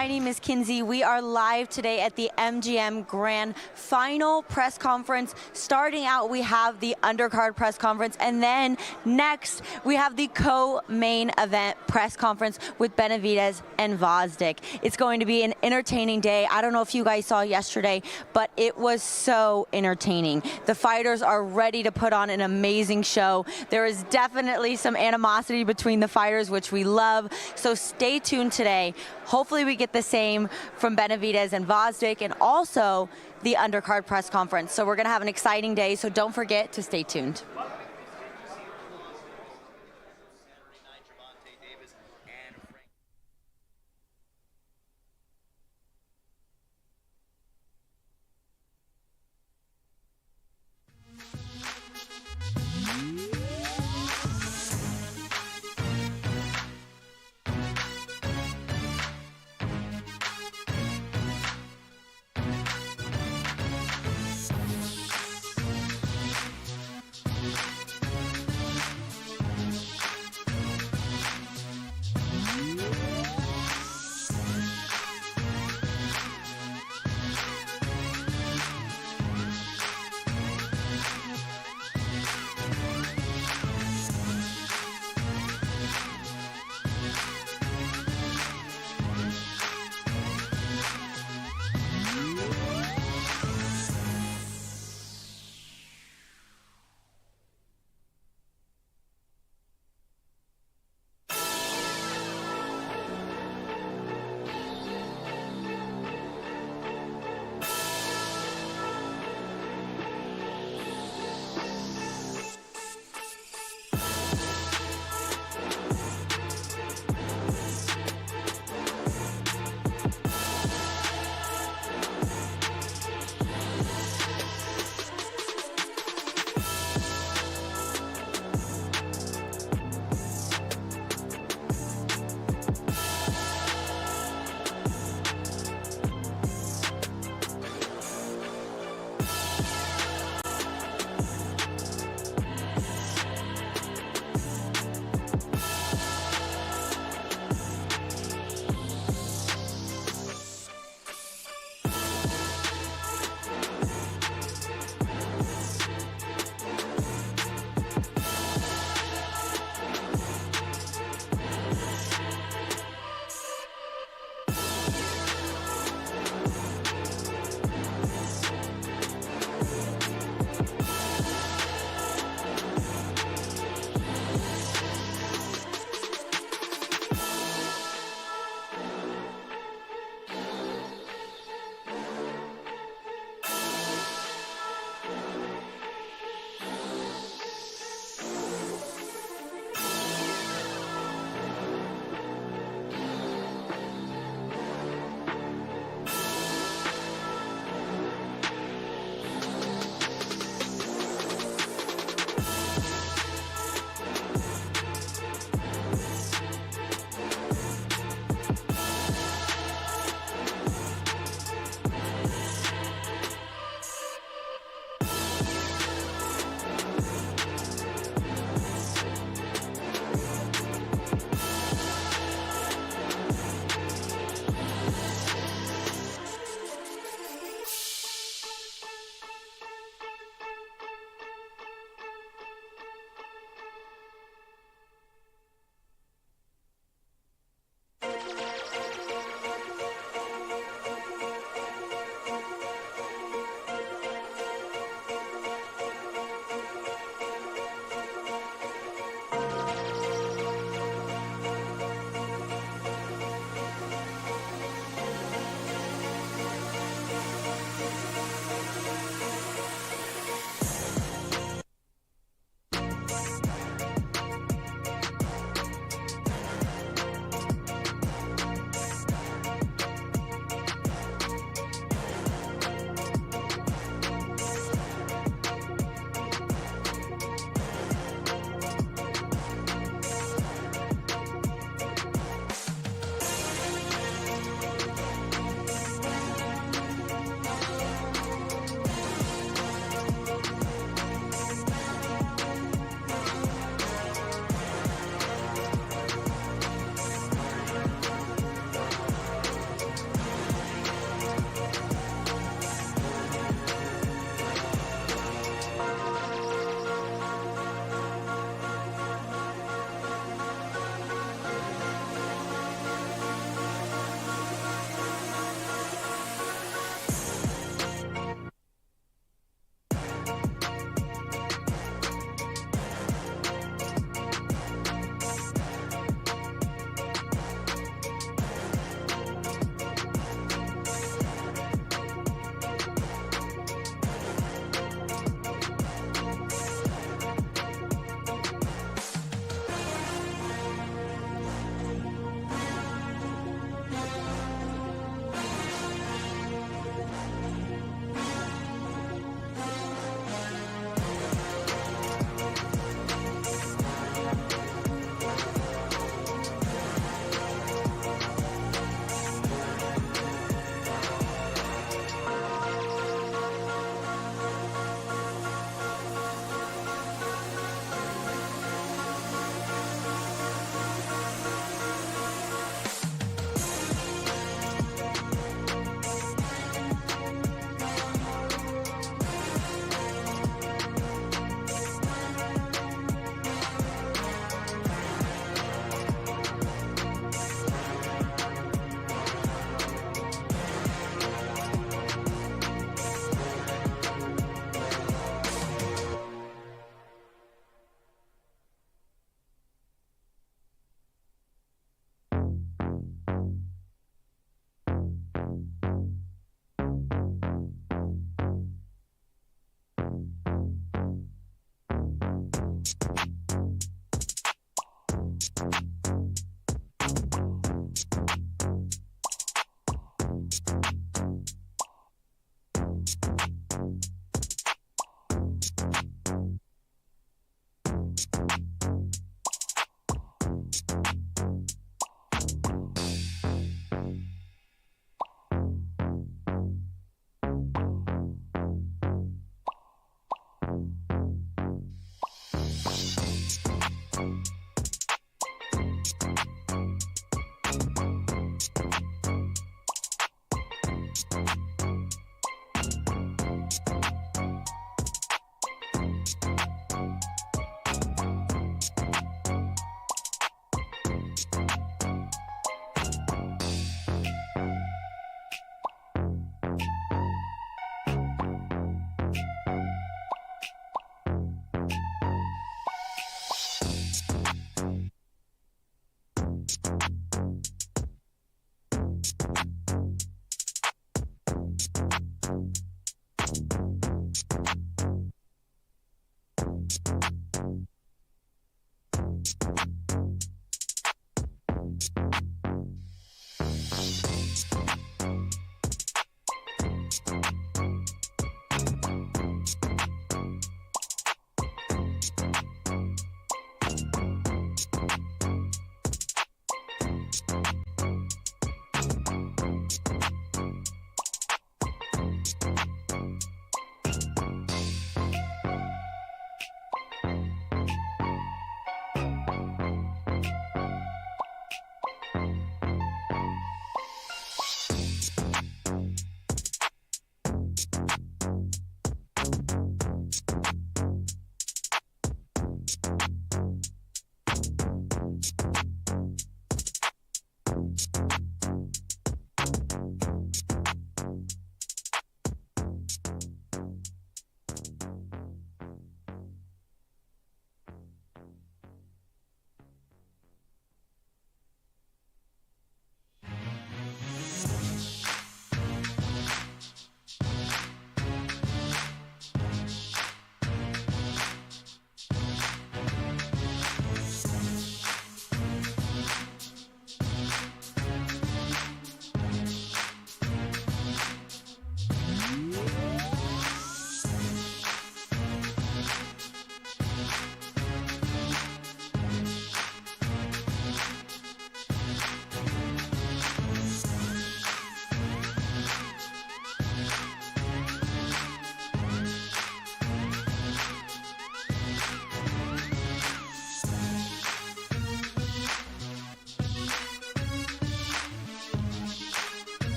My name is Kinsey. We are live today at the MGM Grand Final Press Conference. Starting out, we have the Undercard Press Conference, and then next, we have the co-main event press conference with Benavidez and Gvozdyk. It's going to be an entertaining day. I don't know if you guys saw yesterday, but it was so entertaining. The fighters are ready to put on an amazing show. There is definitely some animosity between the fighters, which we love, so stay tuned today. Hopefully we get the same from Benavidez and Gvozdyk, and also the Undercard press conference. So we're gonna have an exciting day, so don't forget to stay tuned.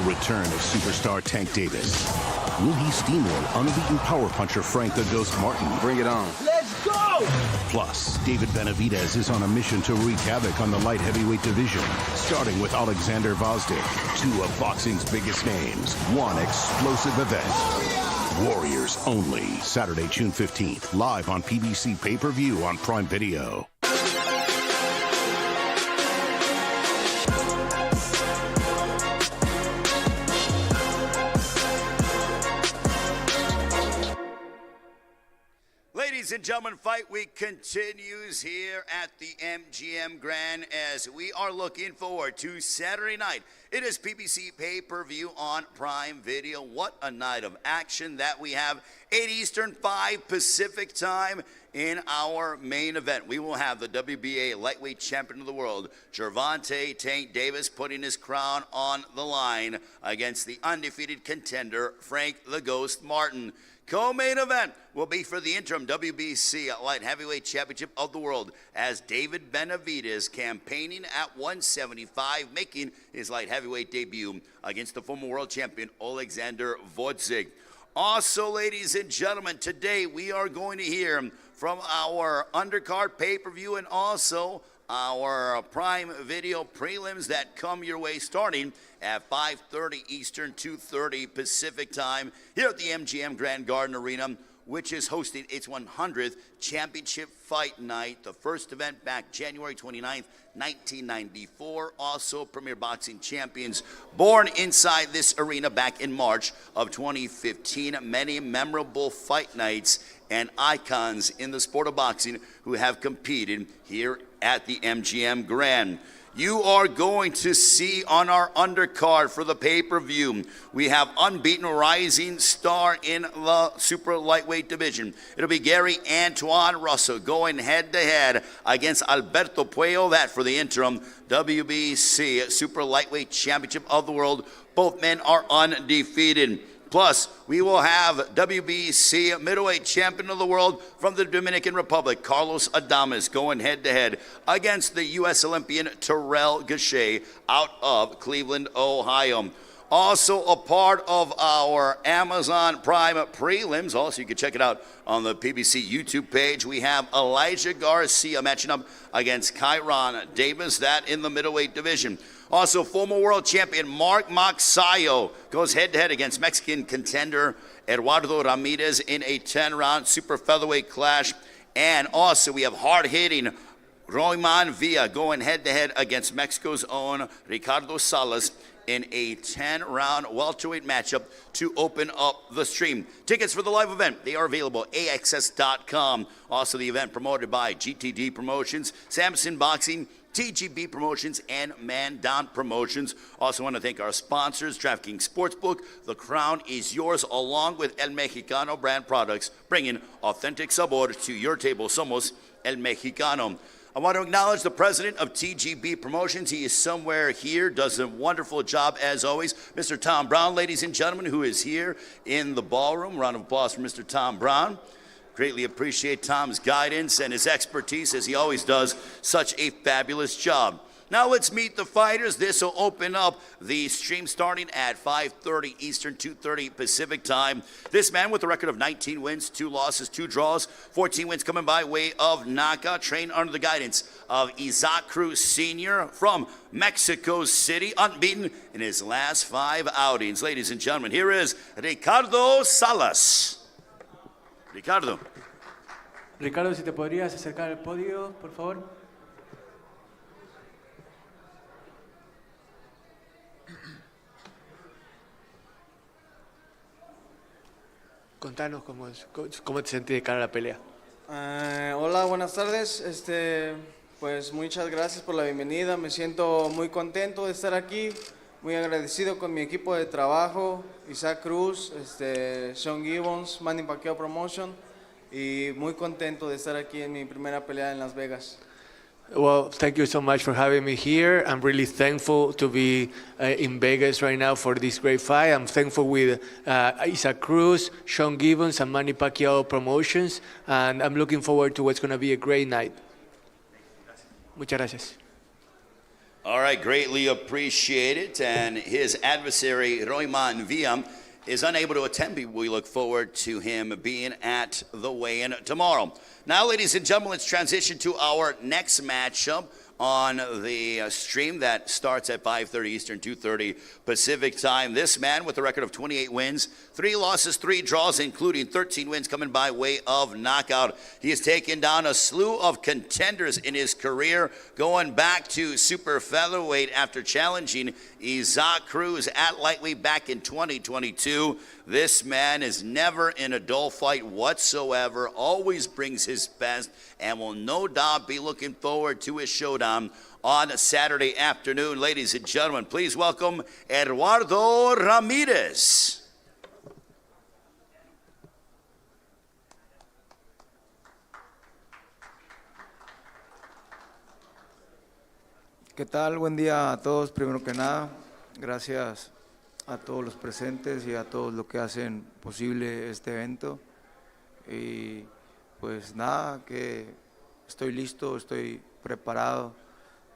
Return of superstar Tank Davis. Will he steamroll unbeaten power puncher Frank the Ghost Martin? Bring it on. Let's go! Plus, David Benavidez is on a mission to wreak havoc on the light heavyweight division, starting with Oleksandr Gvozdyk, two of boxing's biggest names, one explosive event. Warriors only. Saturday, June 15th, live on PBC pay-per-view on Prime Video. Ladies and gentlemen, Fight Week continues here at the MGM Grand as we are looking forward to Saturday night. It is PBC pay-per-view on Prime Video. What a night of action that we have. 8 Eastern, 5 Pacific time in our main event. We will have the WBA lightweight champion of the world, Gervonta Tank Davis, putting his crown on the line against the undefeated contender, Frank the Ghost Martin. Co-main event will be for the interim WBC light heavyweight championship of the world as David Benavidez campaigning at 175, making his light heavyweight debut against the former world champion Oleksandr Gvozdyk. Also, ladies and gentlemen, today we are going to hear from our undercard pay-per-view and also our Prime Video prelims that come your way starting at 5:30 Eastern, 2:30 Pacific time here at the MGM Grand Garden Arena, which is hosting its 100th championship fight night. The first event back January 29th, 1994. Also, Premier Boxing champions born inside this arena back in March of 2015. Many memorable fight nights and icons in the sport of boxing who have competed here at the MGM Grand. You are going to see on our undercard for the pay-per-view, we have unbeaten rising star in the super lightweight division. It'll be Gary Antoine Russell going head-to-head against Alberto Puello, that for the interim WBC super lightweight championship of the world. Both men are undefeated. Plus, we will have WBC middleweight champion of the world from the Dominican Republic, Carlos Adames, going head-to-head against the U.S. Olympian Terrell Gausha out of Cleveland, Ohio. Also a part of our Amazon Prime prelims, also you can check it out on the PBC YouTube page, we have Elijah Garcia matching up against Kyron Davis, that in the middleweight division. Also, former world champion Mark Magsayo goes head-to-head against Mexican contender Eduardo Ramirez in a 10-round super featherweight clash. And also, we have hard-hitting Royman Villa going head-to-head against Mexico's own Ricardo Salas in a 10-round welterweight matchup to open up the stream. Tickets for the live event, they are available at AXS.com. Also, the event promoted by GTD Promotions, Samson Boxing, TGB Promotions, and Man Down Promotions. Also want to thank our sponsors, DraftKings Sportsbook. The crown is yours, along with El Mexicano brand products, bringing authentic sabor to your table. Somos El Mexicano. I want to acknowledge the president of TGB Promotions. He is somewhere here, does a wonderful job as always. Mr. Tom Brown, ladies and gentlemen, who is here in the ballroom. Round of applause for Mr. Tom Brown. Greatly appreciate Tom's guidance and his expertise, as he always does such a fabulous job. Now let's meet the fighters. This will open up the stream starting at 5:30 Eastern, 2:30 Pacific time. This man with a record of 19 wins, 2 losses, 2 draws, 14 wins coming by way of knockout, trained under the guidance of Isaac Cruz Sr. from Mexico City, unbeaten in his last 5 outings. Ladies and gentlemen, here is Ricardo Salas. Ricardo, si te podrías acercar al podio, por favor. Contanos cómo te sentís de cara a la pelea. Hola, buenas tardes. Pues muchas gracias por la bienvenida. Me siento muy contento de estar aquí. muy agradecido con mi equipo de trabajo, Isaac Cruz, Sean Gibbons, Manny Pacquiao Promotion, y muy contento de estar aquí en mi primera pelea en Las Vegas. Well, thank you so much for having me here. I'm really thankful to be in Vegas right now for this great fight. I'm thankful with Isaac Cruz, Sean Gibbons, and Manny Pacquiao Promotions, and I'm looking forward to what's going to be a great night. Muchas gracias. All right, greatly appreciated. And his adversary, Royman Villa, is unable to attend. We look forward to him being at the weigh-in tomorrow. Now, ladies and gentlemen, let's transition to our next matchup on the stream that starts at 5:30 Eastern, 2:30 Pacific time. This man with a record of 28 wins, 3 losses, 3 draws, including 13 wins coming by way of knockout. He has taken down a slew of contenders in his career, going back to super featherweight after challenging Isaac Cruz at lightweight back in 2022. This man is never in a dull fight whatsoever, always brings his best, and will no doubt be looking forward to his showdown on Saturday afternoon. Ladies and gentlemen, please welcome Eduardo Ramirez. ¿Qué tal? Buen día a todos. Primero que nada, gracias a todos los presentes y a todos los que hacen posible este evento. Y pues nada, que estoy listo, estoy preparado,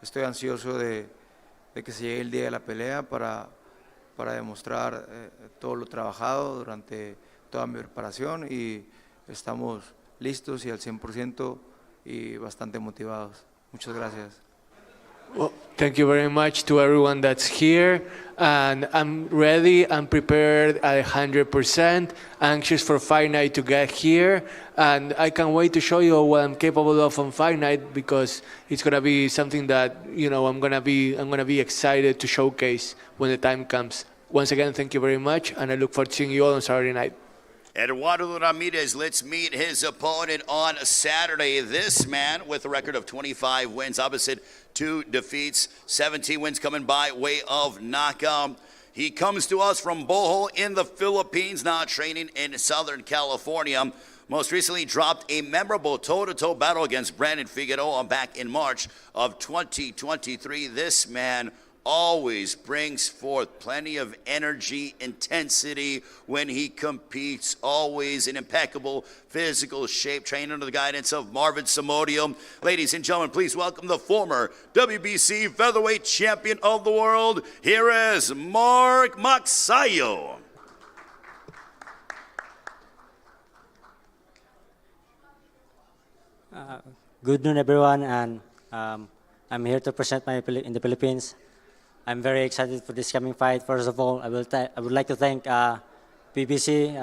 estoy ansioso de que se llegue el día de la pelea para demostrar todo lo trabajado durante toda mi preparación, y estamos listos y al 100% y bastante motivados. Muchas gracias. Well, thank you very much to everyone that's here, and I'm ready, I'm prepared at 100%, anxious for fight night to get here, and I can't wait to show you what I'm capable of on fight night, because it's gonna be something that, you know, I'm gonna be excited to showcase when the time comes. Once again, thank you very much, and I look forward to seeing you all on Saturday night. Eduardo Ramirez, let's meet his opponent on Saturday. This man with a record of 25 wins, opposite 2 defeats, 17 wins coming by way of knockout. He comes to us from Bohol in the Philippines, now training in Southern California. Most recently dropped a memorable toe-to-toe battle against Brandon Figueroa back in March of 2023. This man always brings forth plenty of energy, intensity when he competes, always in impeccable physical shape, trained under the guidance of Marvin Somodio. Ladies and gentlemen, please welcome the former WBC featherweight champion of the world. Here is Mark Magsayo. Good noon, everyone, and I'm here to present in the Philippines. I'm very excited for this coming fight. First of all, I would like to thank PBC,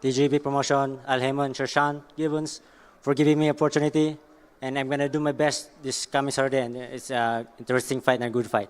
TGB Promotion, Al Heyman, Sean Gibbons for giving me opportunity, and I'm gonna do my best this coming Saturday. And it's an interesting fight and a good fight.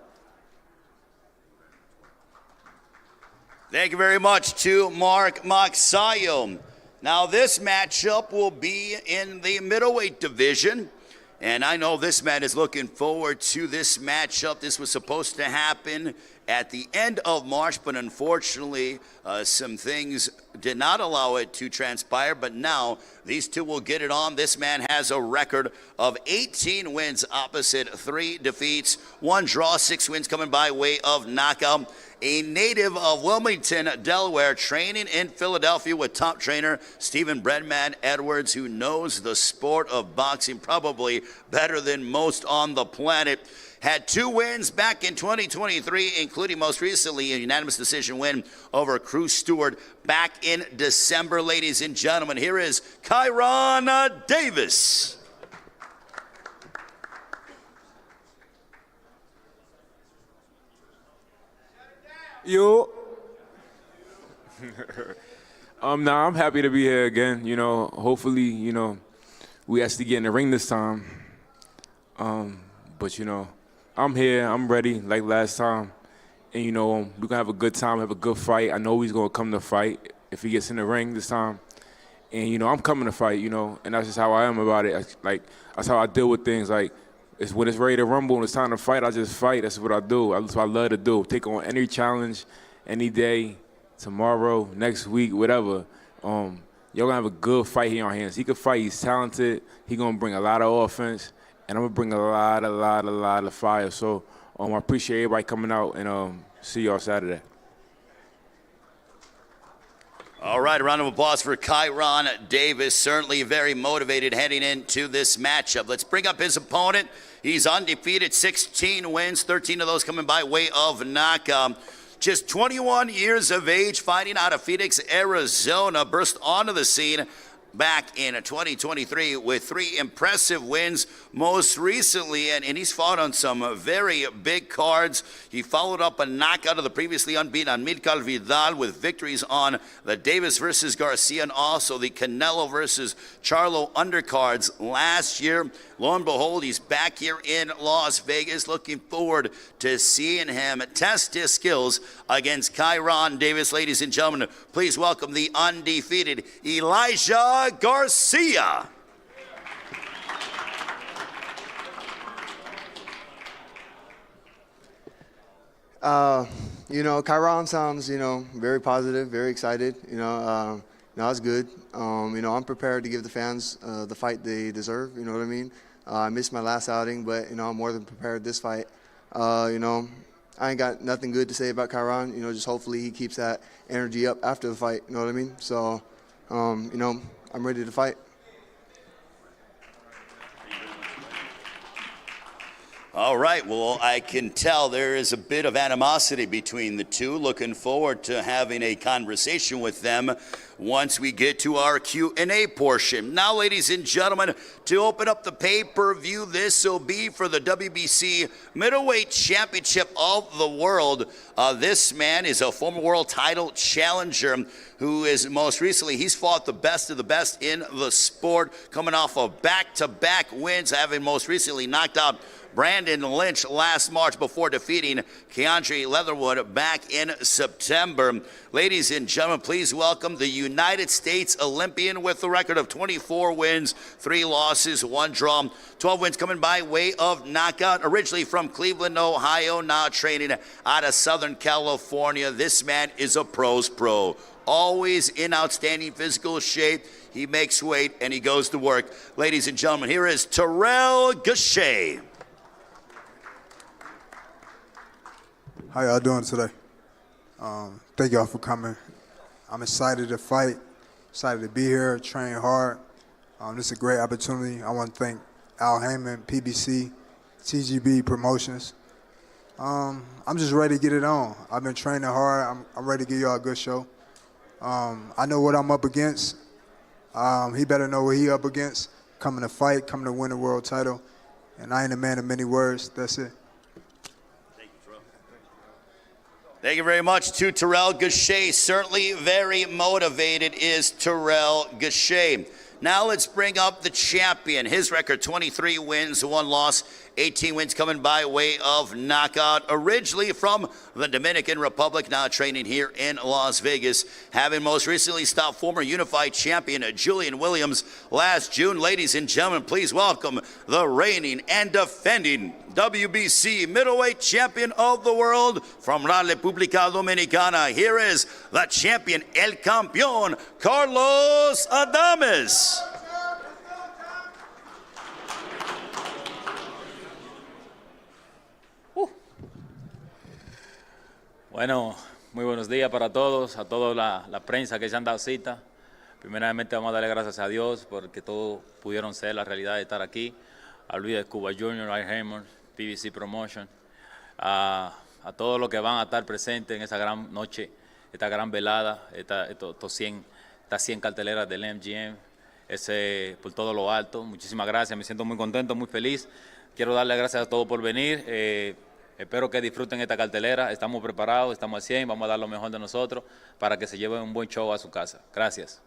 Thank you very much to Mark Magsayo. Now this matchup will be in the middleweight division. And I know this man is looking forward to this matchup. This was supposed to happen at the end of March, but unfortunately, some things did not allow it to transpire. But now, these two will get it on. This man has a record of 18 wins opposite 3 defeats, 1 draw, 6 wins coming by way of knockout. A native of Wilmington, Delaware, training in Philadelphia with top trainer Stephen Breadman Edwards, who knows the sport of boxing probably better than most on the planet. Had 2 wins back in 2023, including most recently a unanimous decision win over Cruz Stewart back in December. Ladies and gentlemen, here is Gervonta Davis. Yo. I'm happy to be here again. You know, hopefully, you know, we actually get in the ring this time. But you know, I'm here. I'm ready, like last time. And you know, we're gonna have a good time, have a good fight. I know he's gonna come to fight if he gets in the ring this time. And you know, I'm coming to fight. You know, and that's just how I am about it. Like that's how I deal with things. Like it's when it's ready to rumble and it's time to fight, I just fight. That's what I do. That's what I love to do. Take on any challenge, any day, tomorrow, next week, whatever. Y'all gonna have a good fight here on hands. He could fight. He's talented. He gonna bring a lot of offense, and I'm gonna bring a lot of fire. So I appreciate everybody coming out and see y'all Saturday. All right, a round of applause for Gervonta Davis. Certainly very motivated heading into this matchup. Let's bring up his opponent. He's undefeated, 16 wins, 13 of those coming by way of knockout. Just 21 years of age, fighting out of Phoenix, Arizona. Burst onto the scene back in 2023 with 3 impressive wins most recently, and he's fought on some very big cards. He followed up a knockout of the previously unbeaten Undercard Vidal with victories on the Davis versus Garcia and also the Canelo versus Charlo undercards last year. Lo and behold, he's back here in Las Vegas. Looking forward to seeing him test his skills against Gervonta Davis. Ladies and gentlemen, please welcome the undefeated Elijah Garcia. Chiron sounds, very positive, very excited. It's good. I'm prepared to give the fans the fight they deserve. You know what I mean? I missed my last outing, but I'm more than prepared this fight. I ain't got nothing good to say about Chiron. Just hopefully he keeps that energy up after the fight. You know what I mean? So, I'm ready to fight. All right, well, I can tell there is a bit of animosity between the two. Looking forward to having a conversation with them once we get to our Q&A portion. Now, ladies and gentlemen, to open up the pay-per-view, this will be for the WBC Middleweight Championship of the World. This man is a former world title challenger who is most recently, he's fought the best of the best in the sport, coming off of back-to-back wins, having most recently knocked out Brandon Lynch last March before defeating Keandre Leatherwood back in September. Ladies and gentlemen, please welcome the United States Olympian with a record of 24 wins, 3 losses, 1 draw, 12 wins coming by way of knockout. Originally from Cleveland, Ohio, now training out of Southern California. This man is a pro's pro. Always in outstanding physical shape. He makes weight and he goes to work. Ladies and gentlemen, here is Terrell Gausha. How y'all doing today? Thank y'all for coming. I'm excited to fight, excited to be here, train hard. This is a great opportunity. I want to thank Al Heyman, PBC, TGB Promotions. I'm just ready to get it on. I've been training hard. I'm ready to give y'all a good show. I know what I'm up against. He better know what he up against. Coming to fight, coming to win a world title. And I ain't a man of many words. That's it. Thank you very much to Terrell Gausha. Certainly very motivated is Terrell Gausha. Now let's bring up the champion. His record, 23 wins, 1 loss, 18 wins coming by way of knockout. Originally from the Dominican Republic, now training here in Las Vegas. Having most recently stopped former unified champion Julian Williams last June. Ladies and gentlemen, please welcome the reigning and defending WBC middleweight champion of the world from La República Dominicana. Here is the champion, El Campeón, Carlos Adames. Bueno, muy buenos días para todos, a toda la prensa que se han dado cita. Primeramente vamos a darle gracias a Dios porque todos pudieron ser la realidad de estar aquí. A Luis de Cuba Jr., Al Heyman, PBC Promotion, a todos los que van a estar presentes en esa gran noche, esta gran velada, estas 100 carteleras del MGM, por todo lo alto. Muchísimas gracias, me siento muy contento, muy feliz. Quiero darle gracias a todos por venir. Espero que disfruten esta cartelera. Estamos preparados, estamos a 100, vamos a dar lo mejor de nosotros para que se lleven un buen show a su casa. Gracias.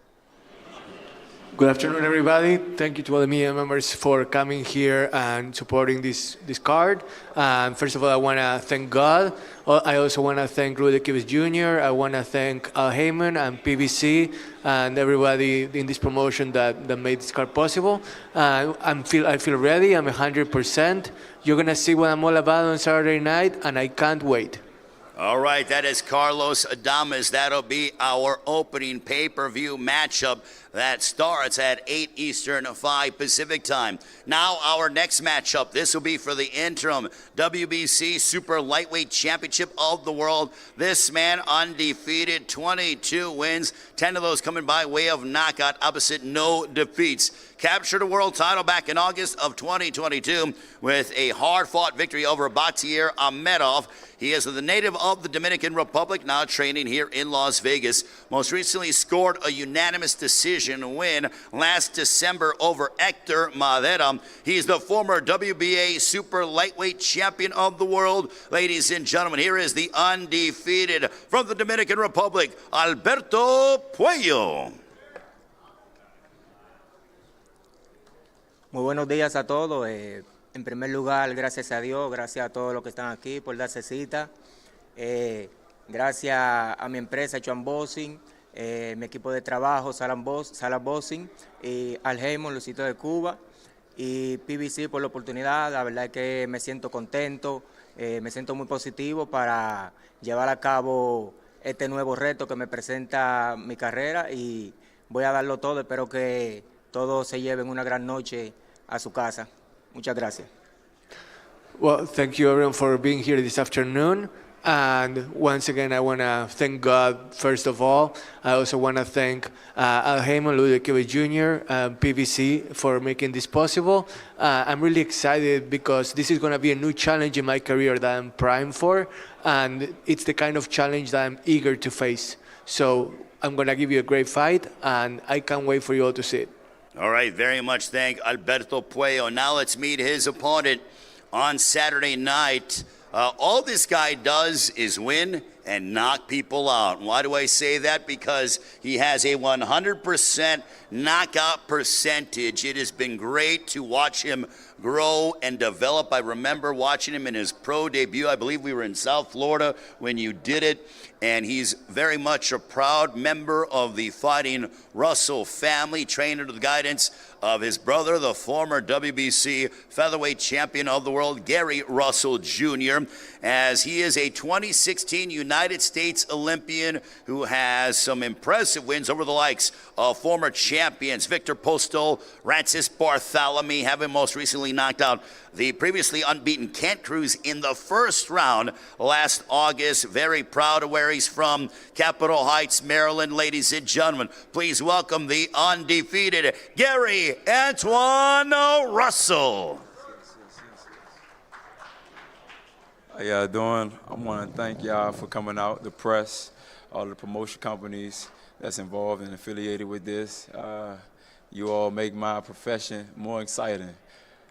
Good afternoon, everybody. Thank you to all the media members for coming here and supporting this card. First of all, I want to thank God. I also want to thank Rudy Kivis Jr. I want to thank Al Heyman and PBC and everybody in this promotion that made this card possible. I feel ready. I'm 100%. You're going to see what I'm all about on Saturday night, and I can't wait. All right, that is Carlos Adames. That'll be our opening pay-per-view matchup that starts at 8 Eastern, 5 Pacific time. Now our next matchup, this will be for the interim WBC Super Lightweight Championship of the World. This man undefeated, 22 wins, 10 of those coming by way of knockout, opposite no defeats. Captured a world title back in August of 2022 with a hard-fought victory over Bakhtiar Ahmedov. He is the native of the Dominican Republic, now training here in Las Vegas. Most recently scored a unanimous decision win last December over Hector Madera. He's the former WBA Super Lightweight Champion of the World. Ladies and gentlemen, here is the undefeated from the Dominican Republic, Alberto Puello. Muy buenos días a todos. En primer lugar, gracias a Dios, gracias a todos los que están aquí por darse cita. Gracias a mi empresa, Chuan Boxing, mi equipo de trabajo, Sala Boxing, y Al Heyman, Lucito de Cuba, y PBC por la oportunidad. La verdad es que me siento contento, me siento muy positivo para llevar a cabo este nuevo reto que me presenta mi carrera, y voy a darlo todo. Espero que todos se lleven una gran noche a su casa. Muchas gracias. Well, thank you everyone for being here this afternoon. And once again, I want to thank God first of all. I also want to thank Al Heyman, Rudy Kivis Jr., PBC for making this possible. I'm really excited because this is going to be a new challenge in my career that I'm primed for. And it's the kind of challenge that I'm eager to face. So I'm going to give you a great fight, and I can't wait for you all to see it. All right, very much thank Alberto Puello. Now let's meet his opponent on Saturday night. All this guy does is win and knock people out. Why do I say that? Because he has a 100% knockout percentage. It has been great to watch him grow and develop. I remember watching him in his pro debut. I believe we were in South Florida when you did it. And he's very much a proud member of the Fighting Russell family, trained under the guidance of his brother, the former WBC featherweight champion of the world, Gary Russell Jr., as he is a 2016 United States Olympian who has some impressive wins over the likes of former champions Victor Postol, Rancis Bartholomew, having most recently knocked out the previously unbeaten Kent Cruz in the first round last August. Very proud of where he's from, Capitol Heights, Maryland. Ladies and gentlemen, please welcome the undefeated Gary Antoine Russell. How y'all doing? I want to thank y'all for coming out, the press, all the promotion companies that's involved and affiliated with this. You all make my profession more exciting.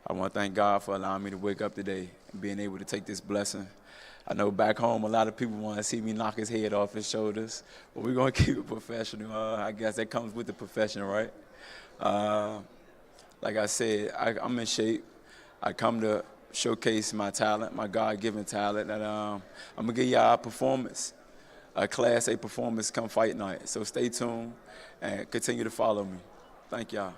I want to thank God for allowing me to wake up today and being able to take this blessing. I know back home a lot of people want to see me knock his head off his shoulders, but we're going to keep it professional. I guess that comes with the profession, right? Like I said, I'm in shape. I come to showcase my talent, my God-given talent, and I'm going to give y'all a performance, a Class A performance come fight night. So stay tuned and continue to follow me. Thank y'all.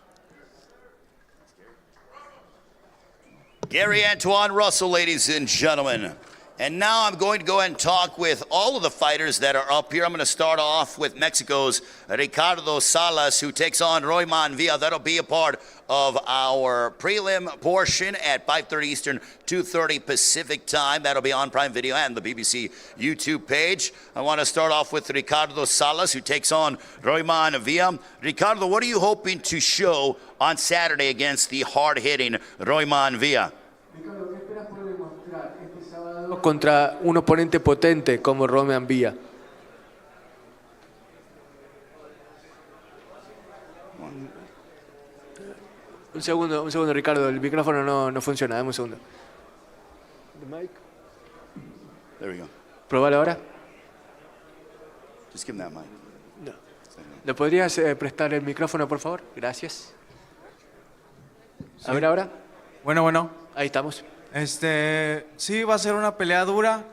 Gary Antoine Russell, ladies and gentlemen. And now I'm going to go ahead and talk with all of the fighters that are up here. I'm going to start off with Mexico's Ricardo Salas, who takes on Royman Villa. That'll be a part of our prelim portion at 5:30 Eastern, 2:30 Pacific time. That'll be on Prime Video and the BBC YouTube page. I want to start off with Ricardo Salas, who takes on Royman Villa. Ricardo, what are you hoping to show on Saturday against the hard-hitting Royman Villa? Contra un oponente potente como Royman Villa. Un segundo, Ricardo, el micrófono no funciona, dame un segundo. The mic. There we go. Probalo ahora. Just give him that mic. No. ¿Le podrías prestar el micrófono, por favor? Gracias. A ver ahora. Bueno. Ahí estamos. Sí, va a ser una pelea dura,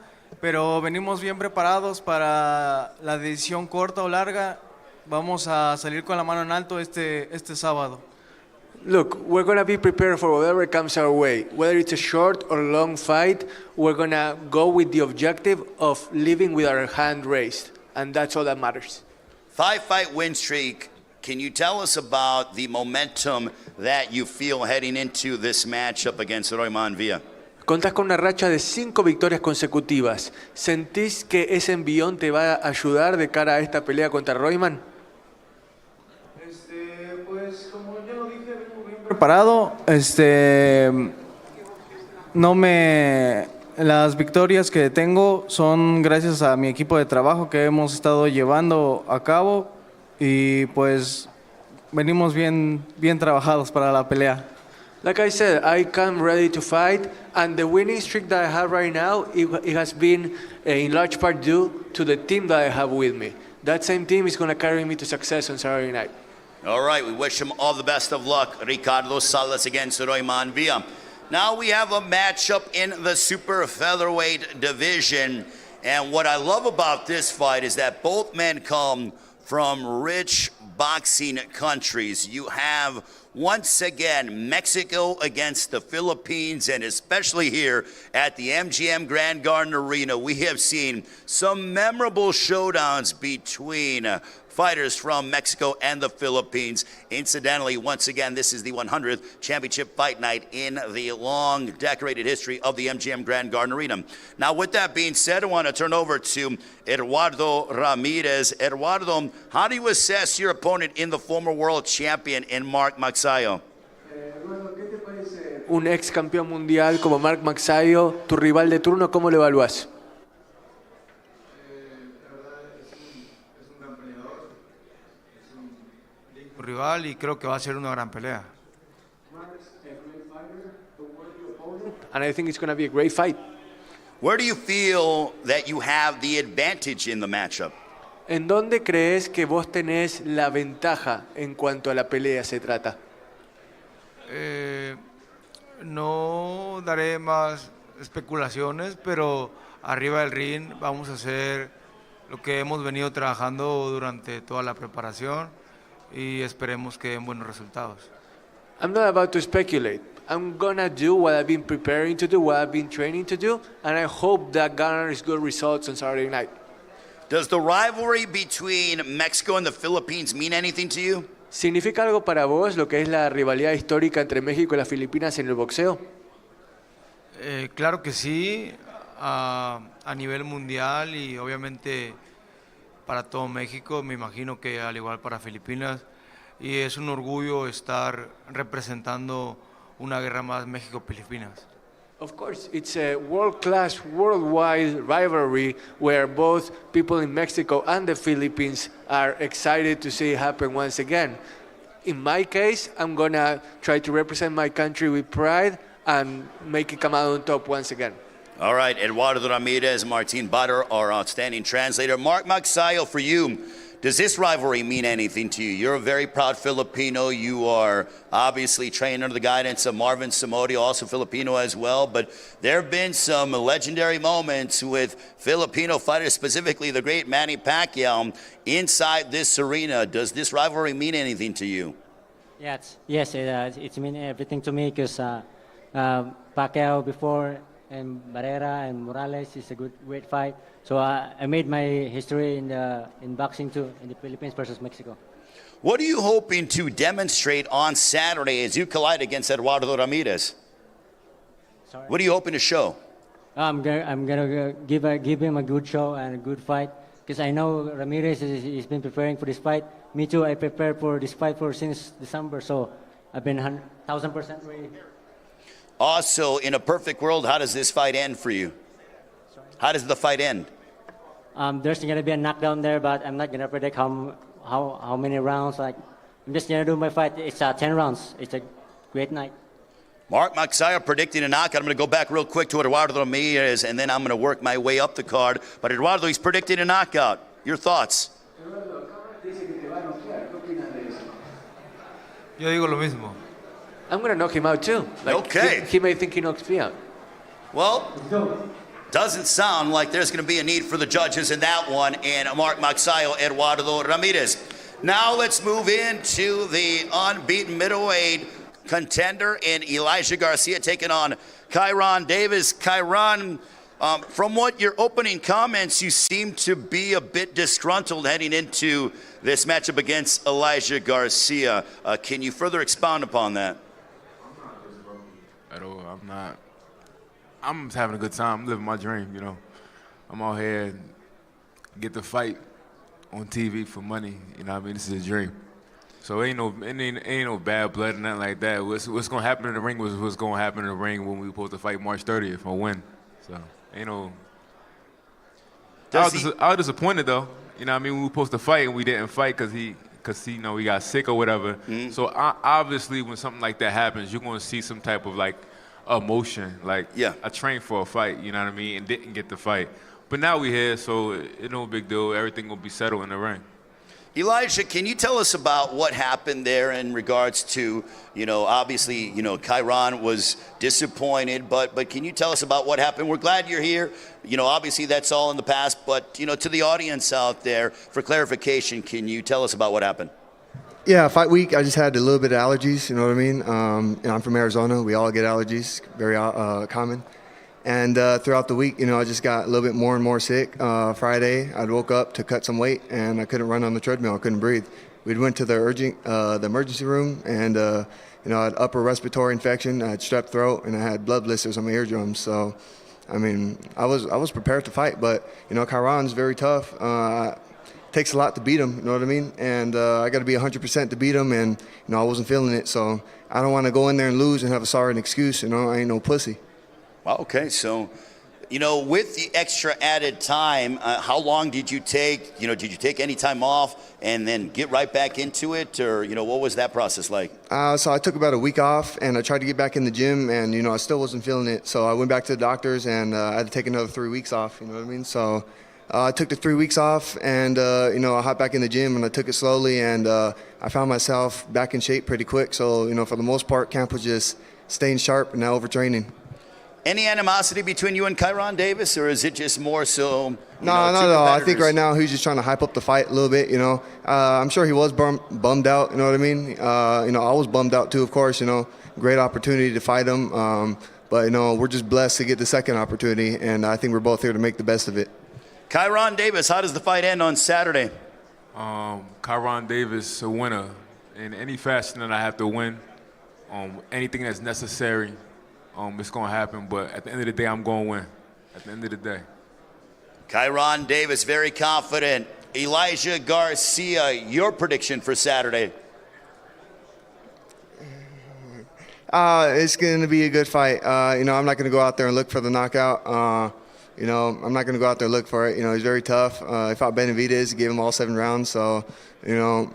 pero venimos bien preparados para la decisión corta o larga. Vamos a salir con la mano en alto este sábado. Look, we're going to be prepared for whatever comes our way. Whether it's a short or long fight, we're going to go with the objective of living with our hand raised. And that's all that matters. 5-fight win streak. Can you tell us about the momentum that you feel heading into this matchup against Royman Villa? Contás con una racha de 5 victorias consecutivas. ¿Sentís que ese envión te va a ayudar de cara a esta pelea contra Royman? Pues como ya lo dije, vengo bien preparado. Las victorias que tengo son gracias a mi equipo de trabajo que hemos estado llevando a cabo y pues venimos bien trabajados para la pelea. Like I said, I come ready to fight, and the winning streak that I have right now, it has been in large part due to the team that I have with me. That same team is going to carry me to success on Saturday night. All right, we wish him all the best of luck. Ricardo Salas against Royman Villa. Now we have a matchup in the super featherweight division. And what I love about this fight is that both men come from rich boxing countries. You have, once again, Mexico against the Philippines, and especially here at the MGM Grand Garden Arena, we have seen some memorable showdowns between fighters from Mexico and the Philippines. Incidentally, once again, this is the 100th championship fight night in the long, decorated history of the MGM Grand Garden Arena. Now, with that being said, I want to turn over to Eduardo Ramirez. Eduardo, how do you assess your opponent in the former world champion in Mark Magsayo? Un ex campeón mundial como Mark Magsayo, tu rival de turno, ¿cómo lo evalúas? Rival y creo que va a ser una gran pelea. And I think it's going to be a great fight. Where do you feel that you have the advantage in the matchup? ¿En dónde crees que vos tenés la ventaja en cuanto a la pelea se trata? No daré más especulaciones, pero arriba del ring vamos a hacer lo que hemos venido trabajando durante toda la preparación y esperemos que den buenos resultados. I'm not about to speculate. I'm gonna do what I've been preparing to do, what I've been training to do, and I hope that garners good results on Saturday night. Does the rivalry between Mexico and the Philippines mean anything to you? ¿Significa algo para vos lo que es la rivalidad histórica entre México y las Filipinas en el boxeo? Claro que sí, a nivel mundial y obviamente para todo México, me imagino que al igual para Filipinas, y es un orgullo estar representando una guerra más México-Filipinas. Of course, it's a world-class, worldwide rivalry where both people in Mexico and the Philippines are excited to see it happen once again. In my case, I'm gonna try to represent my country with pride and make it come out on top once again. All right, Eduardo Ramirez, Martin Butter, our outstanding translator. Mark Magsayo, for you, does this rivalry mean anything to you? You're a very proud Filipino. You are obviously trained under the guidance of Marvin Samodio, also Filipino as well. But there have been some legendary moments with Filipino fighters, specifically the great Manny Pacquiao, inside this arena. Does this rivalry mean anything to you? Yes, it's mean everything to me because Pacquiao before and Barrera and Morales is a great fight. So I made my history in boxing too, in the Philippines versus Mexico. What are you hoping to demonstrate on Saturday as you collide against Eduardo Ramirez? Sorry? What are you hoping to show? I'm gonna give him a good show and a good fight because I know Ramirez he's been preparing for this fight. Me too. I prepared for this fight since December, so I've been 1,000% ready. Also, in a perfect world, how does this fight end for you? Sorry? How does the fight end? There's gonna be a knockdown there, but I'm not gonna predict how many rounds. Like, I'm just gonna do my fight. It's 10 rounds. It's a great night. Mark Magsayo predicting a knockout. I'm going to go back real quick to Eduardo Ramirez, and then I'm going to work my way up the card. But Eduardo, he's predicting a knockout. Your thoughts? Yo digo lo mismo. I'm going to knock him out too. Like, Okay. He may think he knocks me out. Well, doesn't sound like there's going to be a need for the judges in that one. And Mark Magsayo, Eduardo Ramirez. Now let's move into the unbeaten middleweight contender in Elijah Garcia taking on Gervonta Davis. Kyron, from what your opening comments, you seem to be a bit disgruntled heading into this matchup against Elijah Garcia. Can you further expound upon that? At all, I'm not. I'm just having a good time. I'm living my dream, you know. I'm out here and get to fight on TV for money. You know what I mean? This is a dream. So ain't no bad blood or nothing like that. What's gonna happen in the ring was what's gonna happen in the ring when we supposed to fight March 30th or win. So ain't no. I was disappointed though. You know what I mean? We were supposed to fight and we didn't fight because he you know, we got sick or whatever. So obviously when something like that happens, you're gonna see some type of like emotion. Like, yeah, I trained for a fight, you know what I mean, and didn't get the fight. But now we here, so it's no big deal. Everything will be settled in the ring. Elijah, can you tell us about what happened there in regards to, you know, obviously, you know, Kyron was disappointed, but can you tell us about what happened? We're glad you're here. You know, obviously that's all in the past, but, you know, to the audience out there, for clarification, can you tell us about what happened? Yeah, fight week, I just had a little bit of allergies, you know what I mean? And I'm from Arizona. We all get allergies, very common. And throughout the week, you know, I just got a little bit more and more sick. Friday, I woke up to cut some weight, and I couldn't run on the treadmill. I couldn't breathe. We went to the emergency room, and, you know, I had upper respiratory infection. I had strep throat, and I had blood blisters on my eardrums. So, I mean, I was prepared to fight, but, you know, Kyron's very tough. Takes a lot to beat him, you know what I mean? And I got to be 100% to beat him, and, you know, I wasn't feeling it. So I don't want to go in there and lose and have a sorry excuse, you know? I ain't no pussy. Okay, so, you know, with the extra added time, how long did you take? You know, did you take any time off and then get right back into it? Or, you know, what was that process like? So I took about a week off, and I tried to get back in the gym, and, you know, I still wasn't feeling it. So I went back to the doctors, and I had to take another 3 weeks off, you know what I mean? So I took the 3 weeks off, and, you know, I hopped back in the gym, and I took it slowly, and I found myself back in shape pretty quick. So, you know, for the most part, camp was just staying sharp and not overtraining. Any animosity between you and Gervonta Davis, or is it just more so? No, not at all. I think right now he's just trying to hype up the fight a little bit, you know. I'm sure he was bummed out, you know what I mean? You know, I was bummed out too, of course, you know. Great opportunity to fight him. But, you know, we're just blessed to get the second opportunity, and I think we're both here to make the best of it. Gervonta Davis, how does the fight end on Saturday? Gervonta Davis, a winner. In any fashion that I have to win, anything that's necessary, it's going to happen. But at the end of the day, I'm going to win. At the end of the day. Gervonta Davis, very confident. Elijah Garcia, your prediction for Saturday? It's going to be a good fight. You know, I'm not going to go out there and look for the knockout. You know, I'm not going to go out there and look for it. You know, he's very tough. He fought Benavidez, gave him all 7 rounds. So, you know,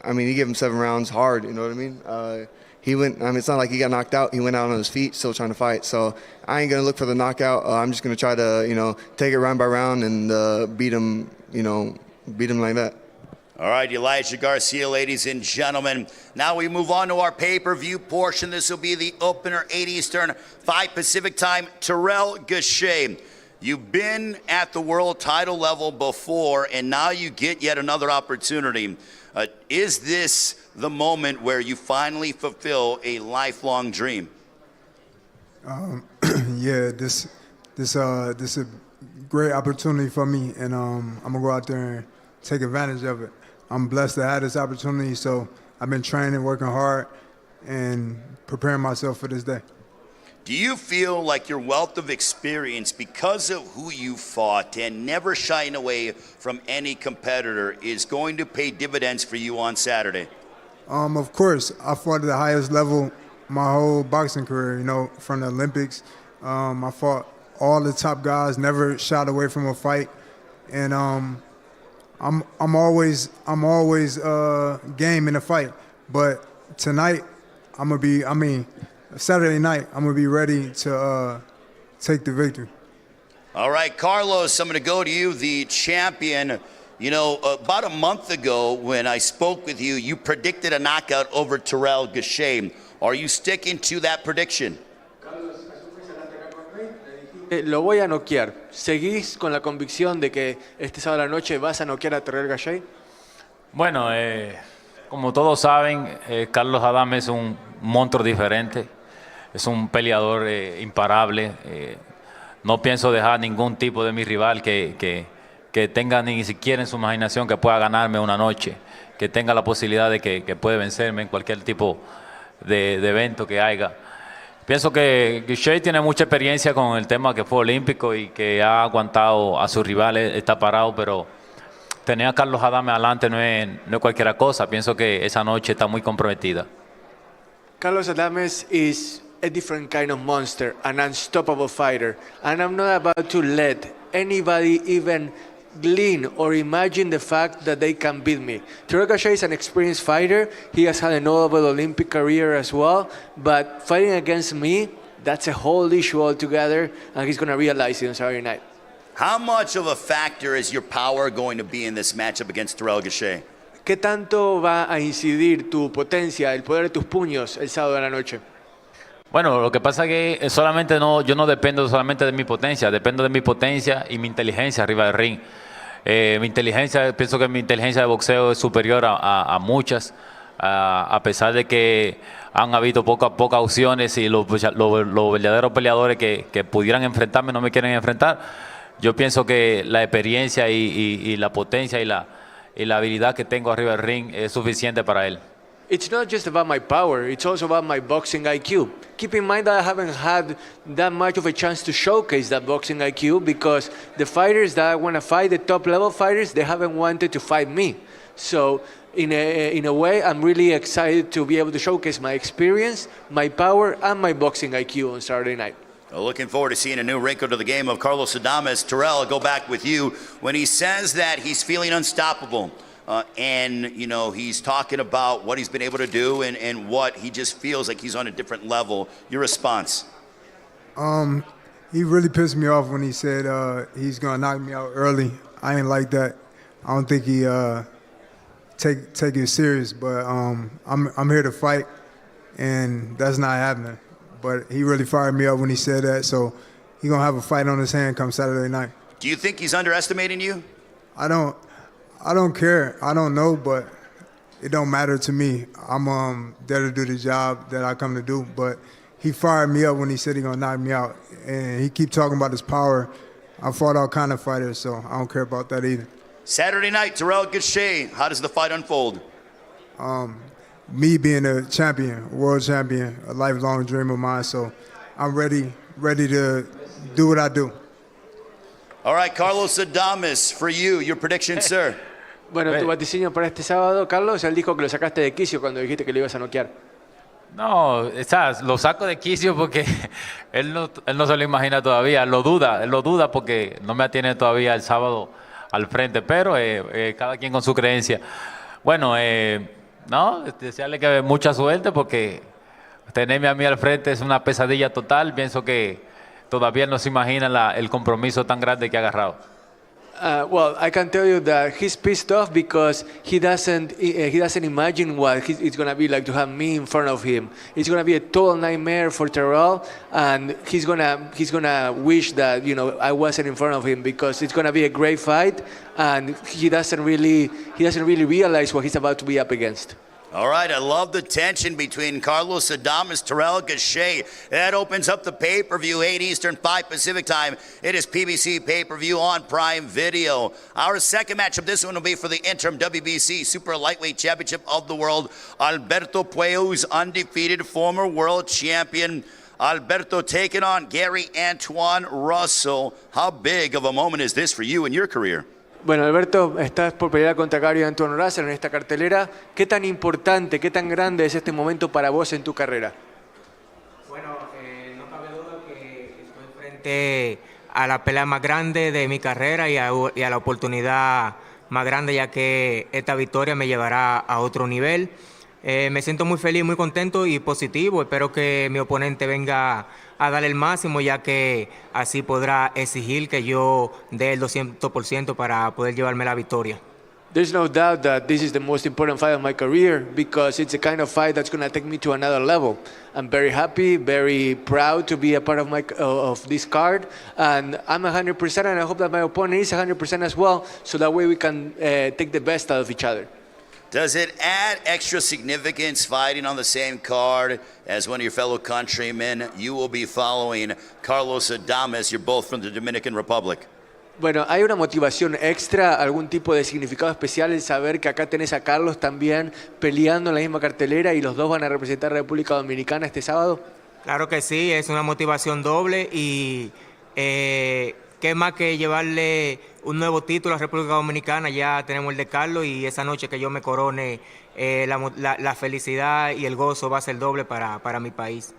I mean, he gave him 7 rounds hard. You know what I mean? He went. I mean, it's not like he got knocked out. He went out on his feet, still trying to fight. So I ain't gonna look for the knockout. I'm just gonna try to, you know, take it round by round and beat him. You know, beat him like that. All right, Elijah Garcia, ladies and gentlemen. Now we move on to our pay-per-view portion. This will be the opener, 8 Eastern, 5 Pacific time. Terrell Gausha. You've been at the world title level before, and now you get yet another opportunity. Is this the moment where you finally fulfill a lifelong dream? Yeah, this is a great opportunity for me, and I'm gonna go out there and take advantage of it. I'm blessed to have this opportunity, so I've been training, working hard, and preparing myself for this day. Do you feel like your wealth of experience, because of who you fought and never shying away from any competitor, is going to pay dividends for you on Saturday? Of course, I fought at the highest level my whole boxing career, you know, from the Olympics. I fought all the top guys, never shied away from a fight. And I'm always game in a fight. But tonight, Saturday night, I'm going to be ready to take the victory. All right, Carlos, I'm going to go to you, the champion. You know, about a month ago when I spoke with you, you predicted a knockout over Terrell Gausha. Are you sticking to that prediction? Lo voy a noquear. ¿Seguís con la convicción de que este sábado a la noche vas a noquear a Terrell Gausha? Bueno, como todos saben, Carlos Adames es un monstruo diferente, es un peleador imparable. No pienso dejar ningún tipo de mi rival que tenga ni siquiera en su imaginación que pueda ganarme una noche, que tenga la posibilidad de que puede vencerme en cualquier tipo de evento que haya. Pienso que Gausha tiene mucha experiencia con el tema que fue olímpico y que ha aguantado a sus rivales, está parado, pero tener a Carlos Adames adelante no es cualquier cosa. Pienso que esa noche está muy comprometida. Carlos Adames is a different kind of monster, an unstoppable fighter, and I'm not about to let anybody even glean or imagine the fact that they can beat me. Terrell Gausha is an experienced fighter. He has had a notable Olympic career as well, but fighting against me, that's a whole issue altogether, and he's going to realize it on Saturday night. How much of a factor is your power going to be in this matchup against Terrell Gausha? ¿Qué tanto va a incidir tu potencia, el poder de tus puños el sábado de la noche? Bueno, lo que pasa es que yo no dependo solamente de mi potencia, dependo de mi potencia y mi inteligencia arriba del ring. Pienso que mi inteligencia de boxeo es superior a muchas, a pesar de que han habido pocas opciones y los verdaderos peleadores que pudieran enfrentarme no me quieren enfrentar. Yo pienso que la experiencia y la potencia y la habilidad que tengo arriba del ring es suficiente para él. It's not just about my power, it's also about my boxing IQ. Keep in mind that I haven't had that much of a chance to showcase that boxing IQ because the fighters that want to fight, the top level fighters, they haven't wanted to fight me. So in a way, I'm really excited to be able to showcase my experience, my power, and my boxing IQ on Saturday night. Well, looking forward to seeing a new wrinkle to the game of Carlos Adames. Terrell, I'll go back with you. When he says that he's feeling unstoppable, and, you know, he's talking about what he's been able to do and what he just feels like he's on a different level. Your response? He really pissed me off when he said he's going to knock me out early. I ain't like that. I don't think he take it serious, but I'm here to fight, and that's not happening. But he really fired me up when he said that, so he's going to have a fight on his hand come Saturday night. Do you think he's underestimating you? I don't care. I don't know, but it don't matter to me. I'm there to do the job that I come to do. But he fired me up when he said he's gonna knock me out, and he keep talking about his power. I fought all kind of fighters, so I don't care about that either. Saturday night, Terrell Gausha. How does the fight unfold? Me being a champion, world champion, a lifelong dream of mine. So I'm ready to do what I do. All right, Carlos Adames, for you, your prediction, sir. Bueno, tu vaticinio para este sábado, Carlos, él dijo que lo sacaste de quicio cuando dijiste que lo ibas a noquear. No, lo saco de quicio porque él no se lo imagina todavía, él lo duda porque no me tiene todavía el sábado al frente, pero cada quien con su creencia. Bueno, desearle que mucha suerte porque tenerme a mí al frente es una pesadilla total. Pienso que todavía no se imagina el compromiso tan grande que ha agarrado. Well, I can tell you that he's pissed off because he doesn't imagine what it's going to be like to have me in front of him. It's going to be a total nightmare for Terrell, and he's gonna wish that, you know, I wasn't in front of him because it's going to be a great fight, and he doesn't really realize what he's about to be up against. All right, I love the tension between Carlos Adames, Terrell Gausha. That opens up the pay-per-view, 8 Eastern, 5 Pacific time. It is PBC pay-per-view on Prime Video. Our second matchup, this one will be for the interim WBC Super Lightweight Championship of the World. Alberto Puello's undefeated former world champion. Alberto taking on Gary Antoine Russell. How big of a moment is this for you in your career? Bueno, Alberto, estás por pelear contra Gary Antoine Russell en esta cartelera. ¿Qué tan importante, qué tan grande es este momento para vos en tu carrera? Bueno, no cabe duda que estoy frente a la pelea más grande de mi carrera y a la oportunidad más grande, ya que esta victoria me llevará a otro nivel. Me siento muy feliz, muy contento y positivo. Espero que mi oponente venga a dar el máximo, ya que así podrá exigir que yo dé el 200% para poder llevarme la victoria. There's no doubt that this is the most important fight of my career because it's the kind of fight that's going to take me to another level. I'm very happy, very proud to be a part of this card, and I'm 100%, and I hope that my opponent is 100% as well, so that way we can take the best out of each other. Does it add extra significance fighting on the same card as one of your fellow countrymen? You will be following Carlos Adames. You're both from the Dominican Republic. Bueno, ¿hay una motivación extra, algún tipo de significado especial el saber que acá tenés a Carlos también peleando en la misma cartelera y los dos van a representar a República Dominicana este sábado? Claro que sí, es una motivación doble y qué más que llevarle un nuevo título a República Dominicana. Ya tenemos el de Carlos y esa noche que yo me corone, la felicidad y el gozo va a ser doble para mi país.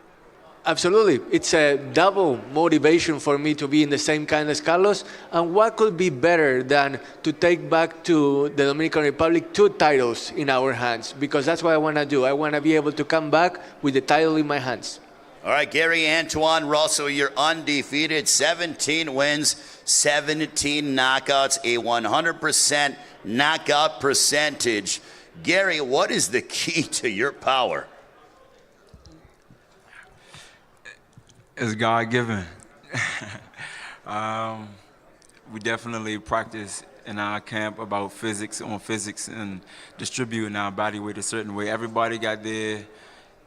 Absolutely. It's a double motivation for me to be in the same kind as Carlos. And what could be better than to take back to the Dominican Republic 2 titles in our hands? Because that's what I want to do. I want to be able to come back with the title in my hands. All right, Gary Antoine Russell, you're undefeated, 17 wins, 17 knockouts, a 100% knockout percentage. Gary, what is the key to your power? It's God-given. We definitely practice in our camp about physics, and distributing our body weight a certain way. Everybody got their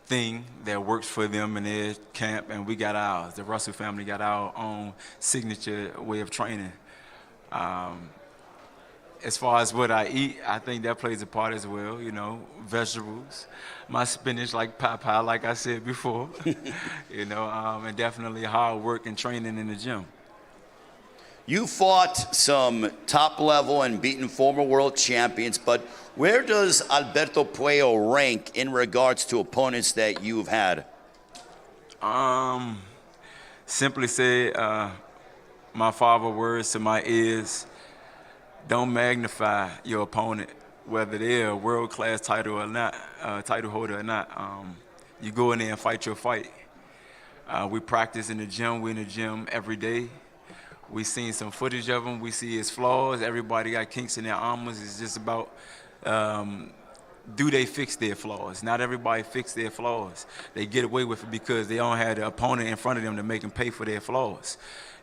thing that works for them in their camp, and we got ours. The Russell family got our own signature way of training. As far as what I eat, I think that plays a part as well, you know, vegetables. My spinach like Popeye, like I said before, you know, and definitely hard work and training in the gym. You fought some top-level and beaten former world champions, but where does Alberto Puello rank in regards to opponents that you've had? Simply say, my father's words to my ears, don't magnify your opponent, whether they're a world-class title or not, title holder or not. You go in there and fight your fight. We practice in the gym. We're in the gym every day. We seen some footage of him. We see his flaws. Everybody got kinks in their armors. It's just about do they fix their flaws? Not everybody fix their flaws. They get away with it because they don't have the opponent in front of them to make them pay for their flaws.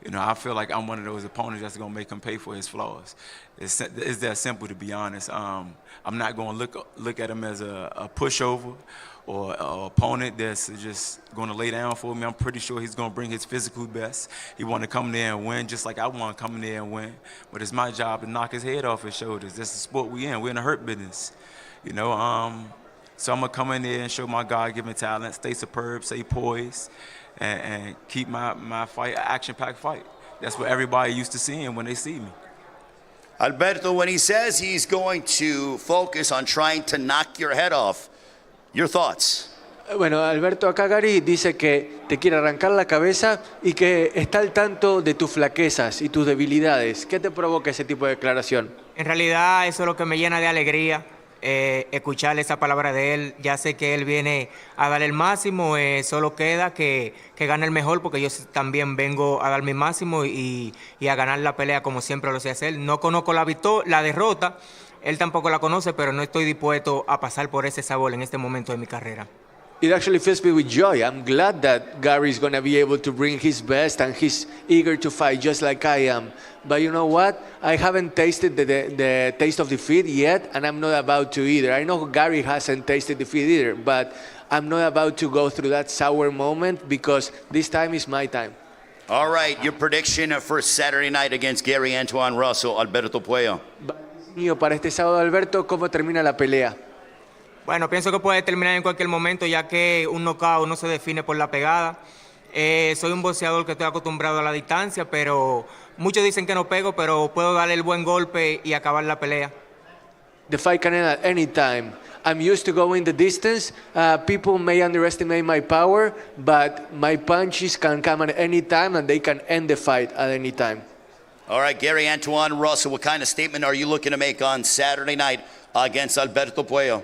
You know, I feel like I'm one of those opponents that's going to make him pay for his flaws. It's that simple, to be honest. I'm not going to look at him as a pushover or an opponent that's just going to lay down for me. I'm pretty sure he's going to bring his physical best. He want to come in there and win just like I want to come in there and win. But it's my job to knock his head off his shoulders. That's the sport we in. We're in the hurt business. You know, so I'm going to come in there and show my God-given talent, stay superb, stay poised, and keep my fight an action-packed fight. That's what everybody used to seeing when they see me. Alberto, when he says he's going to focus on trying to knock your head off, your thoughts? Bueno, Alberto, acá Gary dice que te quiere arrancar la cabeza y que está al tanto de tus flaquezas y tus debilidades. ¿Qué te provoca ese tipo de declaración? En realidad eso es lo que me llena de alegría. Escuchar esa palabra de él, ya sé que él viene a dar el máximo, solo queda que gane el mejor, porque yo también vengo a dar mi máximo y a ganar la pelea como siempre lo sé hacer. No conozco la derrota, él tampoco la conoce, pero no estoy dispuesto a pasar por ese sabor en este momento de mi carrera. It actually fills me with joy. I'm glad that Gary is going to be able to bring his best and he's eager to fight just like I am. But you know what? I haven't tasted the taste of defeat yet, and I'm not about to either. I know Gary hasn't tasted defeat either, but I'm not about to go through that sour moment because this time is my time. All right, your prediction for Saturday night against Gary Antoine Russell, Alberto Puello. Para este sábado, Alberto, ¿cómo termina la pelea? Bueno, pienso que puede terminar en cualquier momento, ya que un knockout no se define por la pegada. Soy un boxeador que estoy acostumbrado a la distancia, pero muchos dicen que no pego, pero puedo darle el buen golpe y acabar la pelea. The fight can end at any time. I'm used to going the distance. People may underestimate my power, but my punches can come at any time and they can end the fight at any time. All right, Gary Antoine Russell, what kind of statement are you looking to make on Saturday night against Alberto Puello?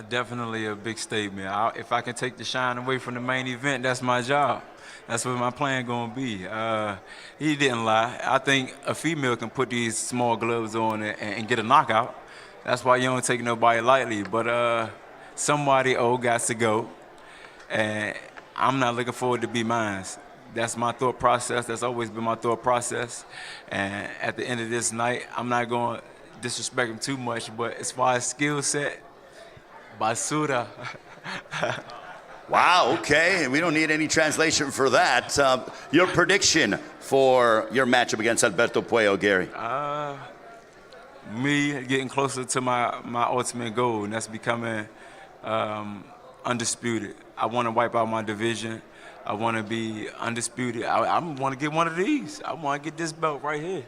Definitely a big statement. If I can take the shine away from the main event, that's my job. That's what my plan gonna be. He didn't lie. I think a female can put these small gloves on and get a knockout. That's why you don't take nobody lightly. But somebody old got to go, and I'm not looking forward to be mine. That's my thought process. That's always been my thought process. And at the end of this night, I'm not going to disrespect him too much, but as far as skill set, basura. Wow, okay. We don't need any translation for that. Your prediction for your matchup against Alberto Puello, Gary? Me getting closer to my ultimate goal, and that's becoming undisputed. I want to wipe out my division. I want to be undisputed. I want to get one of these. I want to get this belt right here.